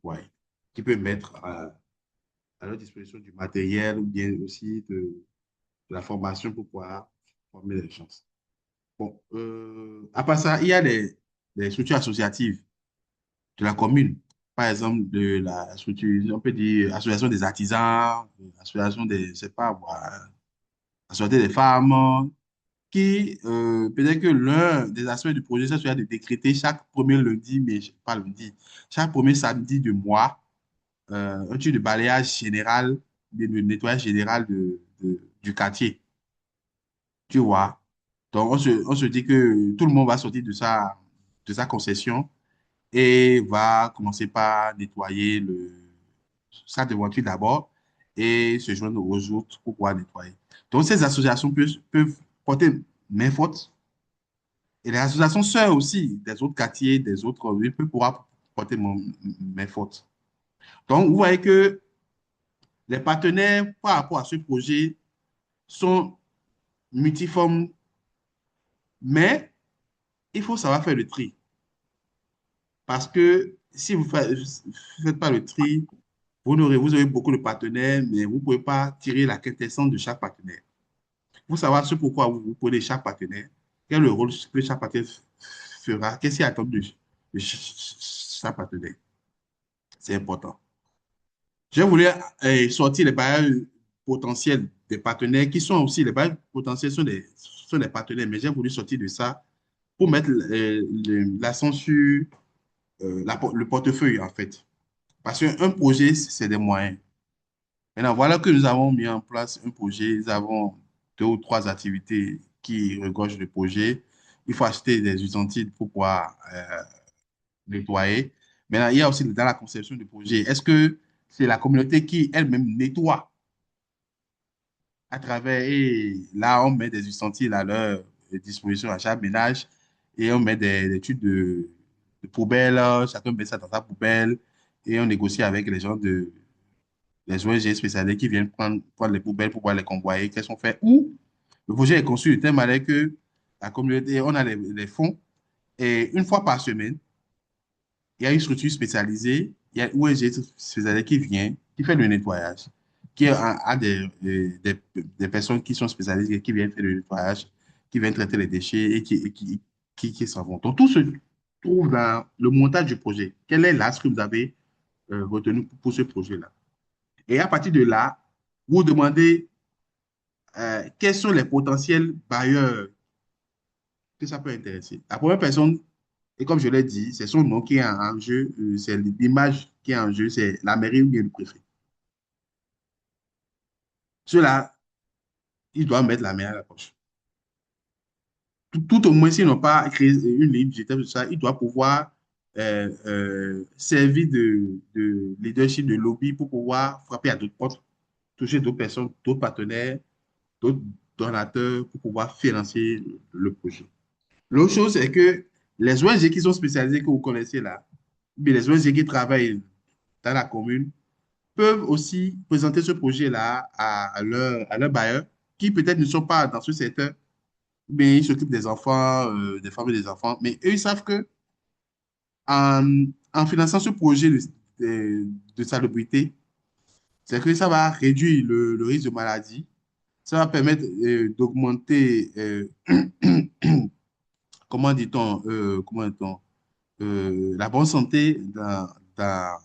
ouais, qui peut mettre à leur disposition du matériel ou bien aussi de la formation pour pouvoir former les gens. Bon, à part ça, il y a les structures associatives de la commune. Par exemple, de la structure, on peut dire association des artisans, association des, je sais pas, moi, association des femmes, qui, peut-être que l'un des aspects du projet, ça serait de décréter chaque premier lundi, mais pas lundi, chaque premier samedi du mois, un truc de balayage général, de nettoyage général du quartier. Tu vois? Donc, on se dit que tout le monde va sortir de sa concession et va commencer par nettoyer sa de voiture d'abord et se joindre aux autres pour pouvoir nettoyer. Donc, ces associations peuvent porter main forte et les associations sœurs aussi des autres quartiers, des autres villes peuvent pouvoir porter main forte. Donc, vous voyez que les partenaires par rapport à ce projet sont multiformes, mais il faut savoir faire le tri. Parce que si vous ne faites pas le tri, vous aurez beaucoup de partenaires, mais vous ne pouvez pas tirer la quintessence de chaque partenaire. Il faut savoir ce pourquoi vous prenez chaque partenaire, quel est le rôle que chaque partenaire fera, qu'est-ce qui attend de chaque partenaire. C'est important. Je voulais sortir les barrières potentielles des partenaires qui sont aussi, les barrières potentielles sont des partenaires, mais j'ai voulu sortir de ça pour mettre l'accent sur le portefeuille, en fait. Parce qu'un projet, c'est des moyens. Maintenant, voilà que nous avons mis en place un projet. Nous avons 2 ou 3 activités qui regorgent le projet. Il faut acheter des ustensiles pour pouvoir nettoyer. Maintenant, il y a aussi dans la conception du projet, est-ce que c'est la communauté qui elle-même nettoie à travers, et là, on met des ustensiles à leur disposition à chaque ménage et on met des tubes de poubelle, chacun met ça dans sa poubelle et on négocie avec les gens les ONG spécialisés qui viennent prendre les poubelles pour pouvoir les convoyer, qu'elles sont faites où. Le projet est conçu de telle manière que la communauté, on a les fonds et une fois par semaine, il y a une structure spécialisée, il y a une ONG spécialisée qui vient, qui fait le nettoyage, qui a des personnes qui sont spécialisées, qui viennent faire le nettoyage, qui viennent traiter les déchets et qui s'en vont. Donc, tout se trouve dans le montage du projet. Quel est l'axe que vous avez retenu pour ce projet-là? Et à partir de là, vous demandez quels sont les potentiels bailleurs que ça peut intéresser. La première personne, et comme je l'ai dit, c'est son nom qui est en jeu, c'est l'image qui est en jeu, c'est la mairie ou bien le préfet. Ceux-là, ils doivent mettre la main à la poche. Tout au moins, s'ils n'ont pas créé une ligne budgétaire, ils doivent pouvoir servir de leadership, de lobby pour pouvoir frapper à d'autres portes, toucher d'autres personnes, d'autres partenaires, d'autres donateurs pour pouvoir financer le projet. L'autre chose, c'est que les ONG qui sont spécialisées, que vous connaissez là, mais les ONG qui travaillent dans la commune, peuvent aussi présenter ce projet-là à leur bailleur, qui peut-être ne sont pas dans ce secteur, mais ils s'occupent des enfants, des femmes et des enfants. Mais eux, ils savent que en finançant ce projet de salubrité, c'est que ça va réduire le risque de maladie, ça va permettre d'augmenter, comment dit-on, la bonne santé dans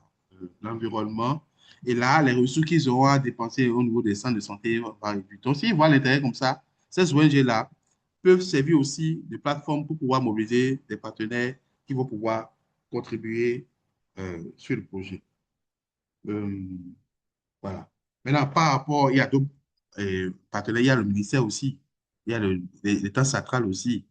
l'environnement. Et là, les ressources qu'ils auront à dépenser au niveau des centres de santé vont réduire. Donc, s'ils voient l'intérêt comme ça, ces ONG-là peuvent servir aussi de plateforme pour pouvoir mobiliser des partenaires qui vont pouvoir contribuer sur le projet. Voilà. Maintenant, par rapport, il y a d'autres partenaires, il y a le ministère aussi, il y a l'État central aussi,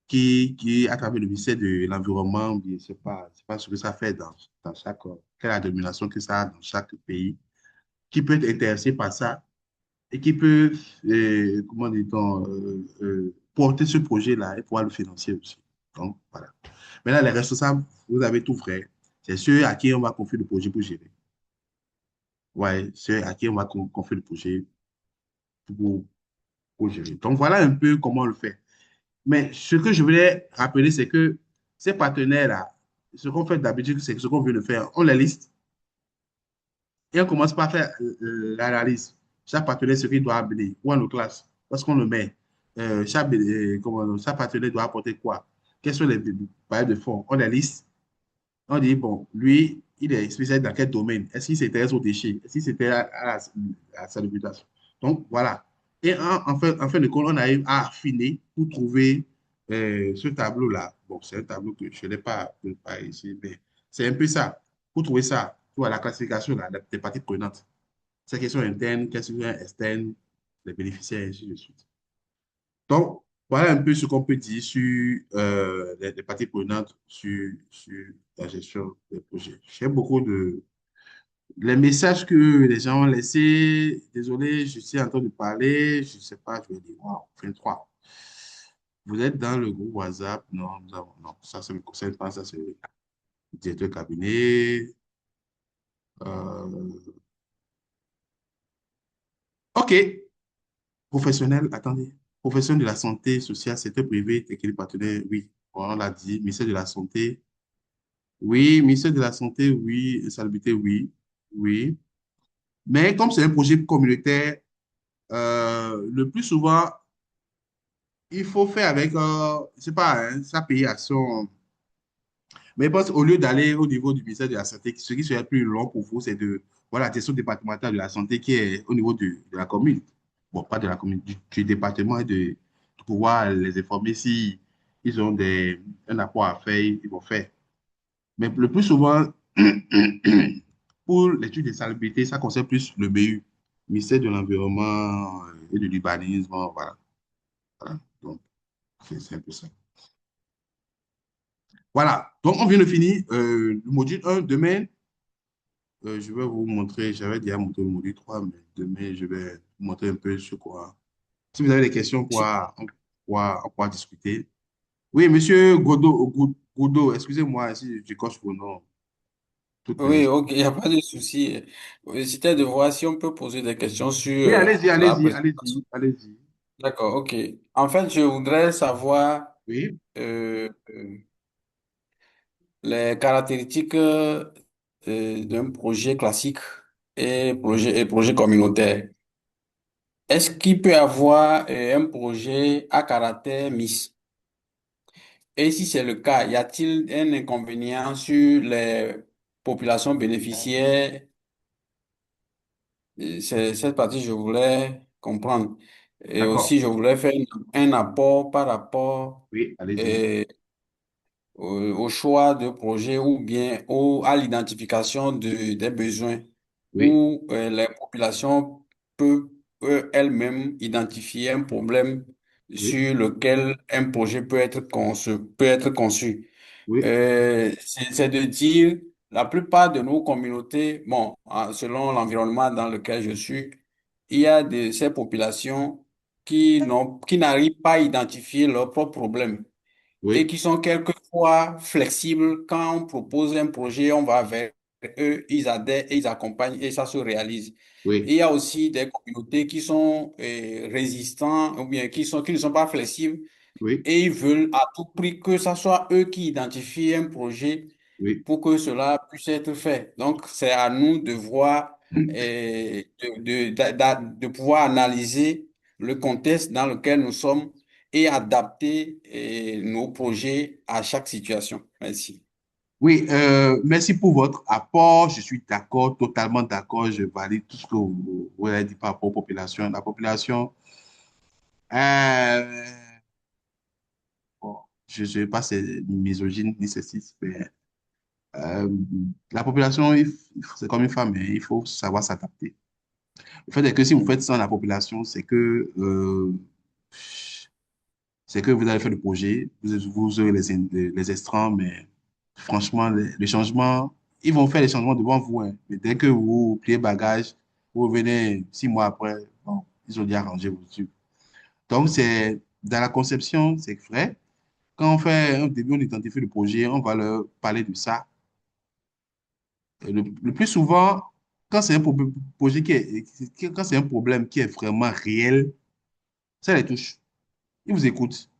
qui, à travers le ministère de l'Environnement, je ne sais pas ce que ça fait dans chaque, quelle est la domination que ça a dans chaque pays, qui peut être intéressé par ça et qui peut, comment dit-on, porter ce projet-là et pouvoir le financer aussi. Donc, voilà. Maintenant, les responsables, vous avez tout vrai. C'est ceux à qui on va confier le projet pour gérer. Ouais, ceux à qui on va confier le projet pour gérer. Donc, voilà un peu comment on le fait. Mais ce que je voulais rappeler, c'est que ces partenaires-là, ce qu'on fait d'habitude, c'est ce qu'on veut le faire. On les liste et on commence par faire l'analyse. Chaque partenaire, ce qu'il doit amener, ou en nos classes, parce qu'on le met. Chaque partenaire doit apporter quoi? Quels sont les bailleurs de fonds? On les liste. On dit, bon, lui, il est spécialisé dans quel domaine? Est-ce qu'il s'intéresse aux déchets? Est-ce qu'il s'intéresse à la salubrité? Donc, voilà. Et en fin de compte, on arrive à affiner pour trouver ce tableau-là. Bon, c'est un tableau que je n'ai pas ici, mais c'est un peu ça. Pour trouver ça, vois, la classification des parties prenantes. Ces questions internes, questions externes, les bénéficiaires, et ainsi de suite. Donc, voilà un peu ce qu'on peut dire sur les parties prenantes sur la gestion des projets. J'ai beaucoup de... Les messages que les gens ont laissés, désolé, je suis en train de parler, je ne sais pas, je vais dire, wow, 23. Vous êtes dans le groupe WhatsApp? Non, non, ça ne me concerne pas, ça c'est le directeur de cabinet. Euh, OK, professionnel, attendez. Professionnel de la santé sociale, secteur privé, technique partenaire, oui, on l'a dit. Ministère de la Santé, oui. Ministère de la Santé, oui. Salubrité, oui. Oui. Mais comme c'est un projet communautaire, le plus souvent, il faut faire avec, je sais pas, hein, ça paye à son... Mais je pense au lieu d'aller au niveau du ministère de la Santé, ce qui serait plus long pour vous, c'est de voilà, la gestion départementale de la santé qui est au niveau de la commune. Bon, pas de la commune, du département et de pouvoir les informer si ils ont un apport à faire, ils vont faire. Mais le plus souvent, pour l'étude des salubrités, ça concerne plus le BU, ministère de l'Environnement et de l'Urbanisme. Voilà. Voilà. Donc, c'est un peu ça. Voilà. Donc, on vient de finir le module 1. Demain, je vais vous montrer, j'avais déjà montré le module 3, mais demain, je vais vous montrer un peu sur quoi. Si vous avez des questions, on pourra discuter. Oui, monsieur Godot, excusez-moi si je coche vos noms. Oui, ok, il n'y a pas de souci. C'était de voir si on peut poser des questions sur Oui, allez-y, la allez-y, présentation. allez-y, allez-y. D'accord, ok. En fait, je voudrais savoir Oui, euh, les caractéristiques d'un projet classique et projet communautaire. Est-ce qu'il peut y avoir un projet à caractère mixte? Et si c'est le cas, y a-t-il un inconvénient sur les populations bénéficiaires? C'est cette partie que je voulais comprendre. Et d'accord. aussi, je voulais faire un apport par rapport Oui, allez-y. euh, au choix de projet ou bien à l'identification des besoins Oui, où les populations peuvent elles-mêmes identifier un problème oui, sur lequel un projet peut être conçu. oui, C'est de dire, la plupart de nos communautés, bon, selon l'environnement dans lequel je suis, il y a ces populations qui n'arrivent pas à identifier leurs propres problèmes et oui, qui sont quelquefois flexibles. Quand on propose un projet, on va vers eux, ils adhèrent et ils accompagnent et ça se réalise. Et oui, il y a aussi des communautés qui sont résistants ou bien qui ne sont pas flexibles oui, et ils veulent à tout prix que ce soit eux qui identifient un projet oui. pour que cela puisse être fait. Donc, c'est à nous de voir et de pouvoir analyser le contexte dans lequel nous sommes et adapter nos projets à chaque situation. Merci. Oui, merci pour votre apport. Je suis d'accord, totalement d'accord. Je valide tout ce que vous avez dit par rapport aux populations. La population, euh, bon, je ne sais pas si c'est misogyne ni sexiste, mais euh, la population, c'est comme une femme, hein, il faut savoir s'adapter. Le fait est que si vous faites ça dans la population, c'est que vous allez faire le projet, vous aurez les extrants, mais franchement, les changements, ils vont faire les changements devant vous, hein. Mais dès que vous pliez bagage, vous revenez 6 mois après, bon, ils ont déjà arrangé vos trucs. Donc, dans la conception, c'est vrai. Quand on fait un début, on identifie le projet, on va leur parler de ça. Et le plus souvent, quand c'est un projet quand c'est un problème qui est vraiment réel, ça les touche. Ils vous écoutent.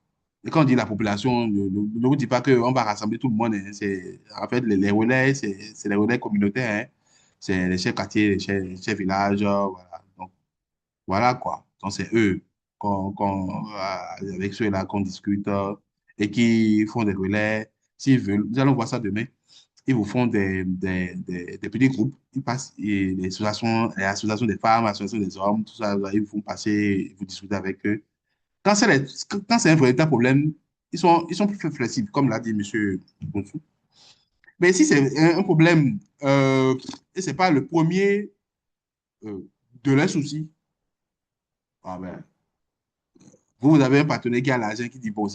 Et quand on dit la population, ne vous dis pas qu'on va rassembler tout le monde, hein. En fait, les relais, c'est les relais communautaires, hein. C'est les chefs quartiers, les chefs villages, voilà. Donc, voilà quoi. Donc, c'est eux avec ceux-là qu'on discute et qui font des relais. S'ils veulent, nous allons voir ça demain. Ils vous font des petits groupes. Ils passent, et les associations des femmes, les associations des hommes, tout ça, ils vous font passer, vous discutez avec eux. Quand c'est un véritable problème, ils sont plus flexibles, comme l'a dit M. Bonsou. Mais si c'est un problème, et c'est pas le premier de leurs soucis, ah ben, vous avez un partenaire qui a l'argent qui dit, bon, il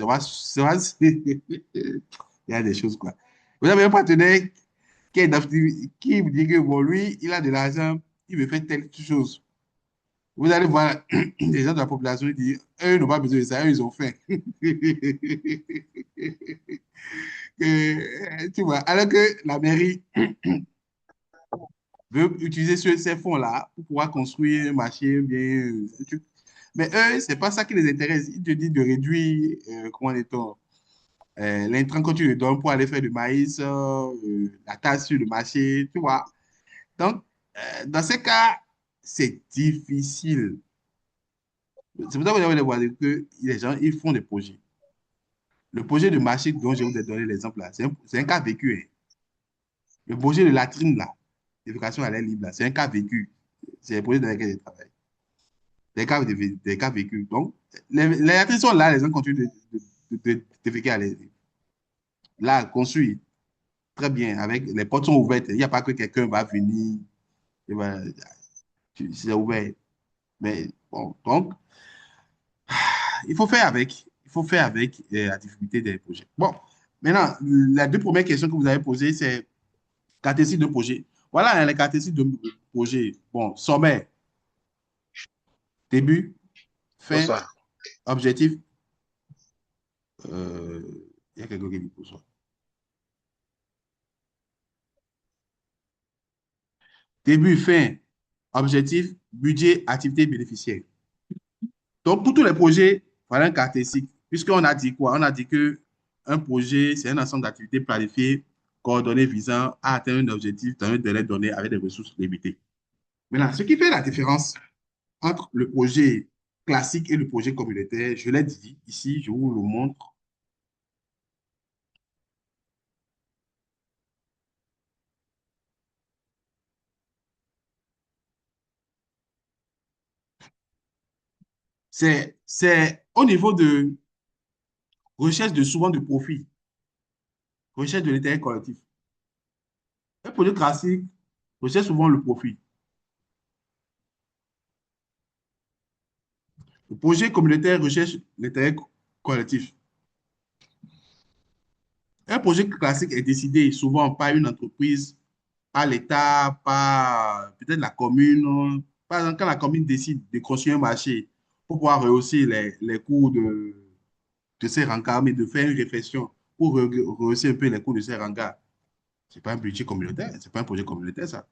y a des choses, quoi. Vous avez un partenaire qui vous dit que, bon, lui, il a de l'argent, il veut faire telle chose. Vous allez voir des gens de la population qui disent, eux n'ont pas besoin de ça, eux, ils ont faim. Tu vois, alors que la mairie veut utiliser ces fonds-là pour pouvoir construire un marché bien. Mais eux, c'est pas ça qui les intéresse. Ils te disent de réduire, comment dit-on, l'intrant que tu lui donnes pour aller faire du maïs, la tasse sur le marché, tu vois. Donc, dans ces cas, c'est difficile. C'est pour ça que vous allez voir que les gens, ils font des projets. Le projet de marché dont je vous ai donné l'exemple là, c'est un cas vécu, hein. Le projet de latrine là, l'éducation à l'air libre là, c'est un cas vécu. C'est un projet dans lequel je travaille. Des cas vécus. Donc, les latrines sont là, les gens continuent de vécu à l'air libre. Là, construit très bien, avec les portes sont ouvertes. Il n'y a pas que quelqu'un va venir, c'est ouvert. Mais bon, donc, il faut faire avec. Il faut faire avec la difficulté des projets. Bon, maintenant, les deux premières questions que vous avez posées, c'est caractéristiques de projet. Voilà, hein, les caractéristiques de projet. Bon, sommet, début, fin, Bonsoir. objectif. Il y a quelqu'un qui dit bonsoir. Début, fin, objectif, budget, activité, bénéficiaire. Donc, pour tous les projets, voilà un caractéristique. Puisqu'on a dit quoi? On a dit que un projet, c'est un ensemble d'activités planifiées, coordonnées visant à atteindre un objectif dans un délai donné avec des ressources limitées. Maintenant, ce qui fait la différence entre le projet classique et le projet communautaire, je l'ai dit ici, je vous le montre. C'est au niveau de recherche de souvent de profit, recherche de l'intérêt collectif. Un projet classique recherche souvent le profit. Le projet communautaire recherche l'intérêt collectif. Un projet classique est décidé souvent par une entreprise, par l'État, par peut-être la commune. Par exemple, quand la commune décide de construire un marché pour pouvoir rehausser les coûts de ces hangars, mais de faire une réflexion pour rehausser un peu les coûts de ces hangars. Ce n'est pas un budget communautaire, ce n'est pas un projet communautaire, ça.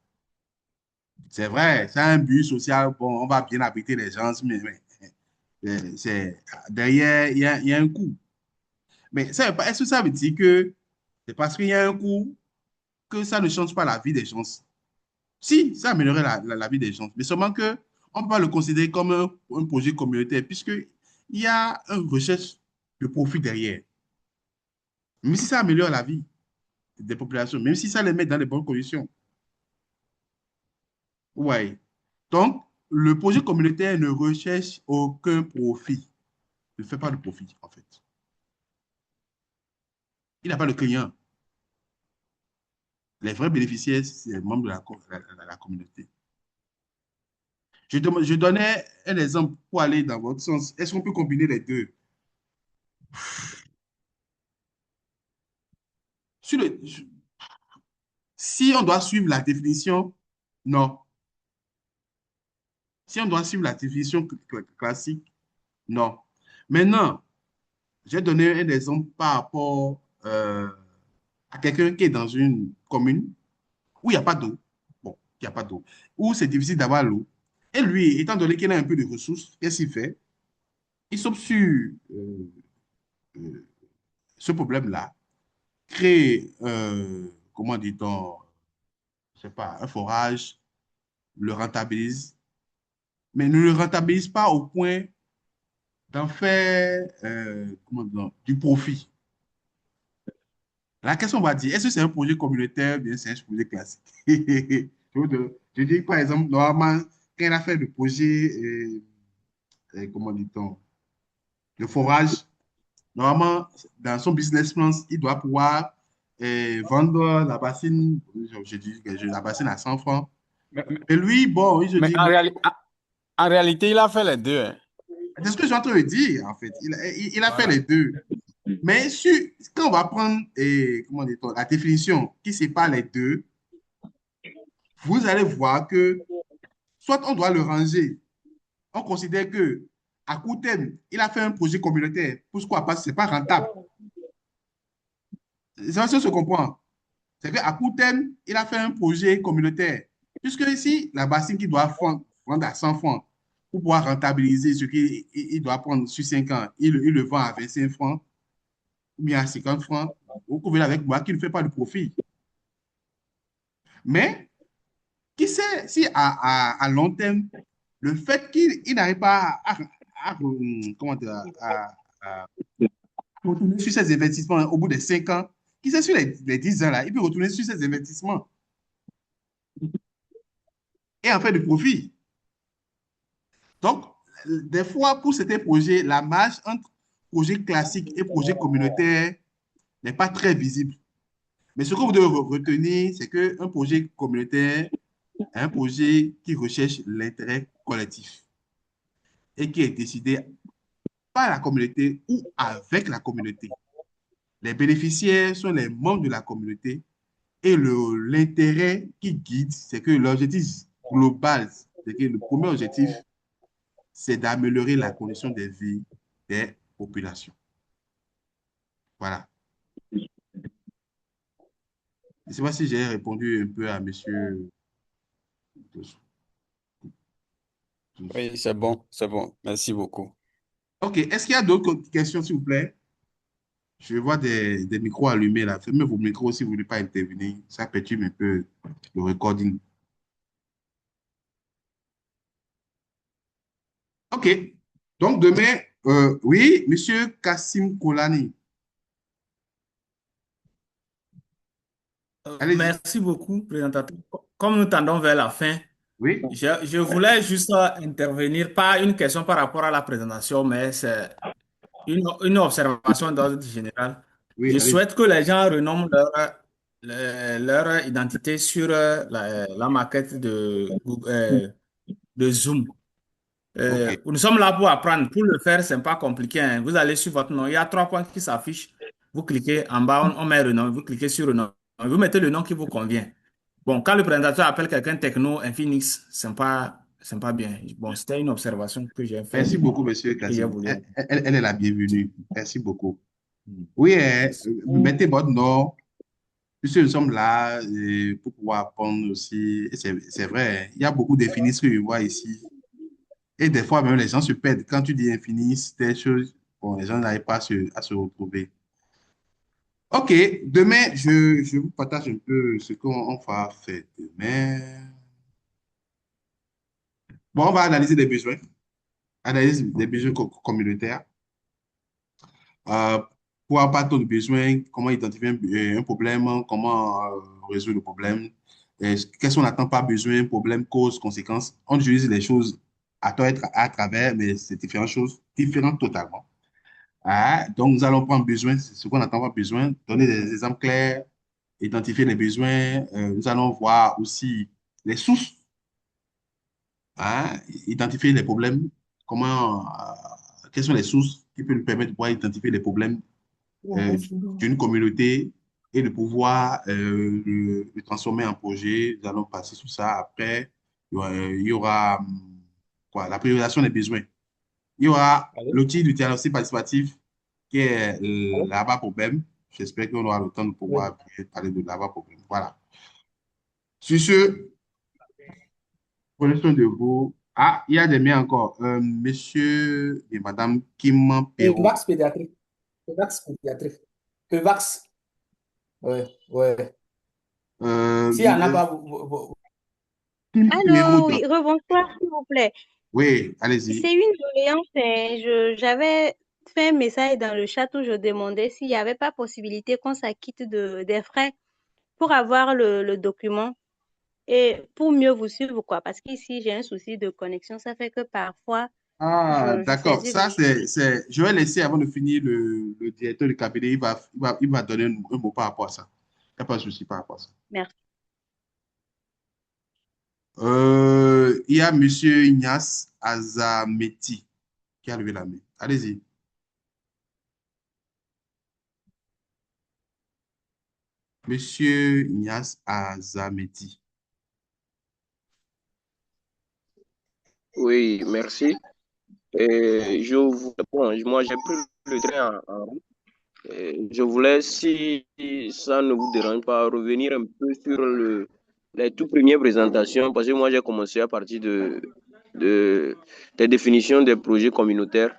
C'est vrai, c'est un but social, bon, on va bien habiter les gens, mais derrière, il y a un coût. Mais est-ce que ça veut dire que c'est parce qu'il y a un coût que ça ne change pas la vie des gens? Si, ça améliorerait la vie des gens, mais seulement que on ne peut pas le considérer comme un projet communautaire, puisqu'il y a une recherche de profit derrière. Même si ça améliore la vie des populations, même si ça les met dans les bonnes conditions. Ouais. Donc, le projet communautaire ne recherche aucun profit. Il ne fait pas de profit, en fait. Il n'a pas de client. Les vrais bénéficiaires, c'est les membres de la communauté. Je donnais un exemple pour aller dans votre sens. Est-ce qu'on peut combiner les deux? Si on doit suivre la définition, non. Si on doit suivre la définition classique, non. Maintenant, j'ai donné un exemple par rapport à quelqu'un qui est dans une commune où il n'y a pas d'eau. Bon, il n'y a pas d'eau. Où c'est difficile d'avoir l'eau. Et lui, étant donné qu'il a un peu de ressources, qu'est-ce qu'il fait? Il saute sur euh, ce problème-là, crée, comment dit-on, je sais pas, un forage, le rentabilise, mais ne le rentabilise pas au point d'en faire comment dire, du profit. La question va dire, est-ce que c'est un projet communautaire ou bien c'est un projet classique? Je dis, par exemple, normalement, quand il a fait le projet, comment dit-on, le forage, normalement, dans son business plan, il doit pouvoir vendre la bassine, je dis que la bassine à 100 francs. Mais, Et lui, bon, il se mais dit, en réalité, il a fait les deux, hein. c'est ce que je suis en train de dire, en fait. Il a fait les deux. Mais quand on va prendre comment dit-on, la définition qui sépare les deux, vous allez voir que soit on doit le ranger, on considère que à court terme, il a fait un projet communautaire. Pourquoi? Parce que ce n'est pas rentable. C'est ça que se comprend. C'est qu'à court terme, il a fait un projet communautaire. Puisque ici, la bassine qui doit vendre à 100 francs pour pouvoir rentabiliser ce qu'il doit prendre sur 5 ans, il le vend à 25 francs ou bien à 50 francs. Vous pouvez avec moi qui ne fait pas de profit. Mais qui sait si à long terme, le fait qu'il n'arrive pas comment dire, à retourner sur ses investissements au bout de 5 ans, qui sait sur les 10 ans là, il peut retourner sur ses investissements et en faire du profit. Donc, des fois, pour certains projets, la marge entre projet classique et projet communautaire n'est pas très visible. Mais ce que vous devez retenir, c'est qu'un projet communautaire est un projet qui recherche l'intérêt collectif et qui est décidé par la communauté ou avec la communauté. Les bénéficiaires sont les membres de la communauté et l'intérêt qui guide, c'est que l'objectif global, c'est que le premier objectif, c'est d'améliorer la condition de vie des populations. Voilà. Je ne sais pas si j'ai répondu un peu à monsieur. Oui, c'est bon, c'est bon. Merci beaucoup. OK. Est-ce qu'il y a d'autres questions, s'il vous plaît? Je vois des micros allumés là. Fermez vos micros si vous ne voulez pas intervenir. Ça perturbe un peu le recording. OK. Donc, demain, oui, monsieur Kassim Kolani. Merci beaucoup, présentateur. Comme nous tendons vers la fin, oui. je voulais juste intervenir, pas une question par rapport à la présentation, mais c'est une observation d'ordre général. Oui, je souhaite que les gens renomment leur identité sur la maquette de Zoom. Nous sommes là pour apprendre. Pour le faire, ce n'est pas compliqué, hein. Vous allez sur votre nom. Il y a 3 points qui s'affichent. Vous cliquez en bas, on met le nom. Vous cliquez sur le nom. Vous mettez le nom qui vous convient. Bon, quand le présentateur appelle quelqu'un Techno, Infinix, ce n'est pas bien. Bon, c'était une observation que j'ai faite. Merci beaucoup, monsieur Kassim. Elle est la bienvenue. Merci beaucoup. Oui, mettez votre nom. Puisque nous sommes là pour pouvoir apprendre aussi. C'est vrai, il y a beaucoup d'infinis que je vois ici. Et des fois, même les gens se perdent. Quand tu dis infinis, des choses, bon, les gens n'arrivent pas à se retrouver. OK, demain, je vous partage un peu ce qu'on va faire demain. Bon, on va analyser les besoins. Analyse des besoins communautaires. Pour avoir de besoins, comment identifier un problème, comment résoudre le problème, qu'est-ce qu'on n'attend pas besoin, problème, cause, conséquence. On utilise les choses à travers, mais c'est différentes choses, différentes totalement. Donc, nous allons prendre besoin, ce qu'on n'attend pas besoin, donner des exemples clairs, identifier les besoins. Nous allons voir aussi les sources, identifier les problèmes, quelles sont les sources qui peuvent nous permettre de pouvoir identifier les problèmes d'une communauté et de pouvoir le transformer en projet. Nous allons passer sur ça. Après, il y aura quoi, la priorisation des besoins. Il y aura l'outil du diagnostic participatif qui est l'ABA problème. J'espère qu'on aura le temps de pouvoir parler de l'ABA problème. Voilà. Sur ce, prenez soin de vous. Il y a des mails encore. Monsieur et madame Kim Perrault. Vax pédiatrique. Vax pédiatrique. Vax. Ouais. S'il n'y en a pas, Allô, oui, rebonsoir, s'il vous plaît. Oui, allez-y. C'est une doléance. J'avais fait un message dans le chat où je demandais s'il n'y avait pas possibilité qu'on s'acquitte des frais pour avoir le document et pour mieux vous suivre, quoi. Parce qu'ici, j'ai un souci de connexion. Ça fait que parfois, d'accord. Ça, je vais laisser avant de finir le directeur du cabinet. Il va donner un mot par rapport à ça. Il n'y a pas de souci par rapport à ça. Merci. Il y a Monsieur Ignace Azameti qui a levé la main. Allez-y. Monsieur Ignace Azameti. Oui, merci. Bon, moi, j'ai pris le train en route. Je voulais, si ça ne vous dérange pas, revenir un peu sur les tout premières présentations, parce que moi, j'ai commencé à partir des définitions des projets communautaires.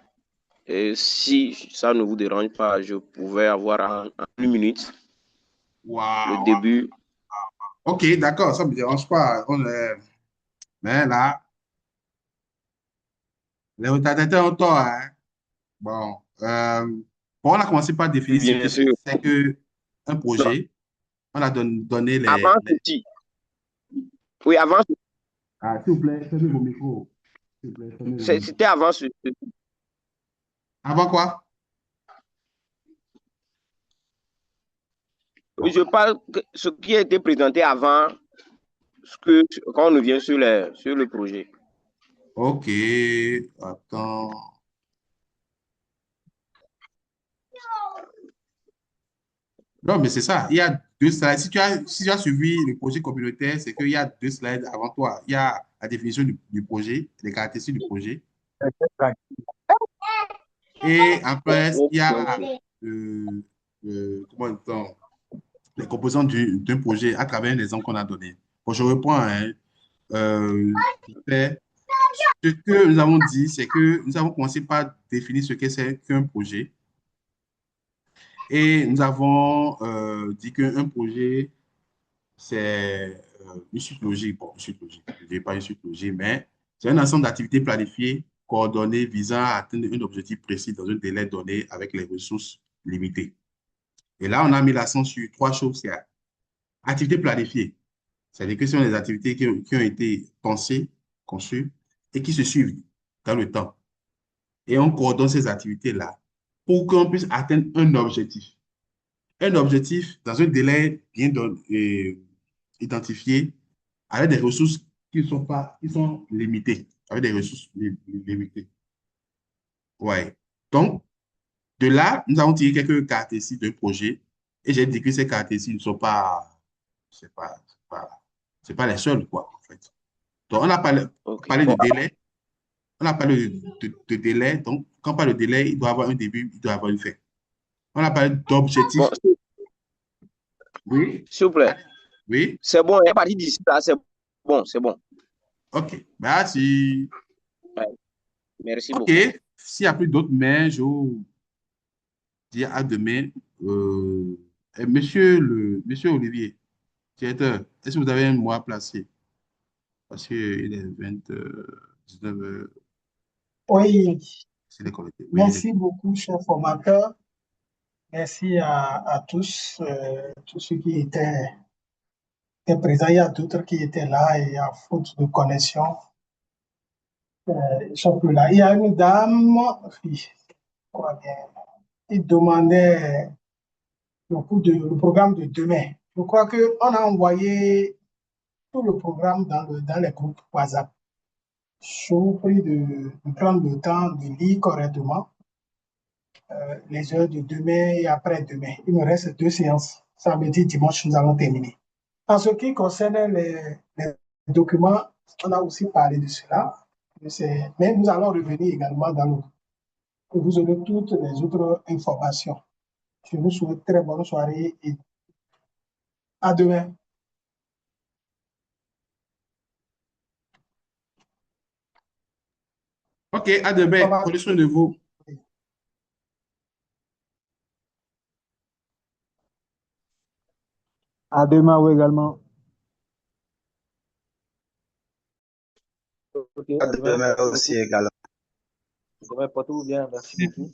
Et si ça ne vous dérange pas, je pouvais avoir en 1 minute le début. Ok, d'accord, ça ne me dérange pas. Mais là, les retardataires ont tort, hein. Bon, on a commencé par définir ce que Bien sûr. c'est que un projet. On a donné Avant ceci, oui, avant, Ah, s'il vous plaît, fermez vos micros. S'il vous plaît, fermez vos micros. c'était avant ce. Avant quoi? Oui, je parle de ce qui a été présenté avant, quand on revient sur le projet. Ok, attends. Non, mais c'est ça. Il y a 2 slides. Si tu as suivi le projet communautaire, c'est qu'il y a 2 slides avant toi. Il y a la définition du projet, les caractéristiques du projet. Et après, il y a comment dit-on, les composants d'un projet à travers les exemples qu'on a donnés. Bon, je reprends, hein. Ce que nous avons dit, c'est que nous avons commencé par définir ce que c'est qu'un projet. Et nous avons dit qu'un projet, c'est une suite logique. Bon, une suite logique, je ne dis pas une suite logique, mais c'est un ensemble d'activités planifiées, coordonnées, visant à atteindre un objectif précis dans un délai donné avec les ressources limitées. Et là, on a mis l'accent sur 3 choses. C'est activités planifiées. C'est-à-dire que ce sont des activités qui ont été pensées, conçues et qui se suivent dans le temps. Et on coordonne ces activités-là pour qu'on puisse atteindre un objectif. Un objectif dans un délai bien identifié avec des ressources qui sont limitées, avec des ressources limitées. Ouais. Donc, de là, nous avons tiré quelques caractéristiques d'un projet et j'ai dit que ces caractéristiques ne sont pas, c'est pas les seules, quoi, en fait. Donc, on a parlé de délai. On a parlé de délai. Donc, quand on parle de délai, il doit avoir un début, il doit avoir une fin. On a parlé d'objectif. Bon, oui. S'il vous plaît. Oui. C'est bon, il est parti d'ici là, c'est bon, c'est bon. OK. Merci. Ouais. Merci beaucoup. OK. S'il n'y a plus d'autres mains, je vous dis à demain. Monsieur Olivier, directeur, est-ce que vous avez un mot à placer? Parce qu'il est 19h. Oui, C'est les collègues. Oui, merci beaucoup, cher formateur. Merci à tous, tous ceux qui étaient présents. Il y a d'autres qui étaient là et à faute de connexion, ils sont plus là. Il y a une dame, je crois bien, qui demandait le programme de demain. Je crois qu'on a envoyé tout le programme dans les groupes WhatsApp. Je vous prie de prendre le temps de lire correctement les heures de demain et après-demain. Il me reste 2 séances. Samedi, dimanche, nous allons terminer. En ce qui concerne les documents, on a aussi parlé de cela. Mais nous allons revenir également dans le groupe. Vous aurez toutes les autres informations. Je vous souhaite très bonne soirée et à demain. OK, à demain. Prenez soin de vous. À demain, oui, également. À demain aussi également. Demain, portez-vous bien. Merci beaucoup.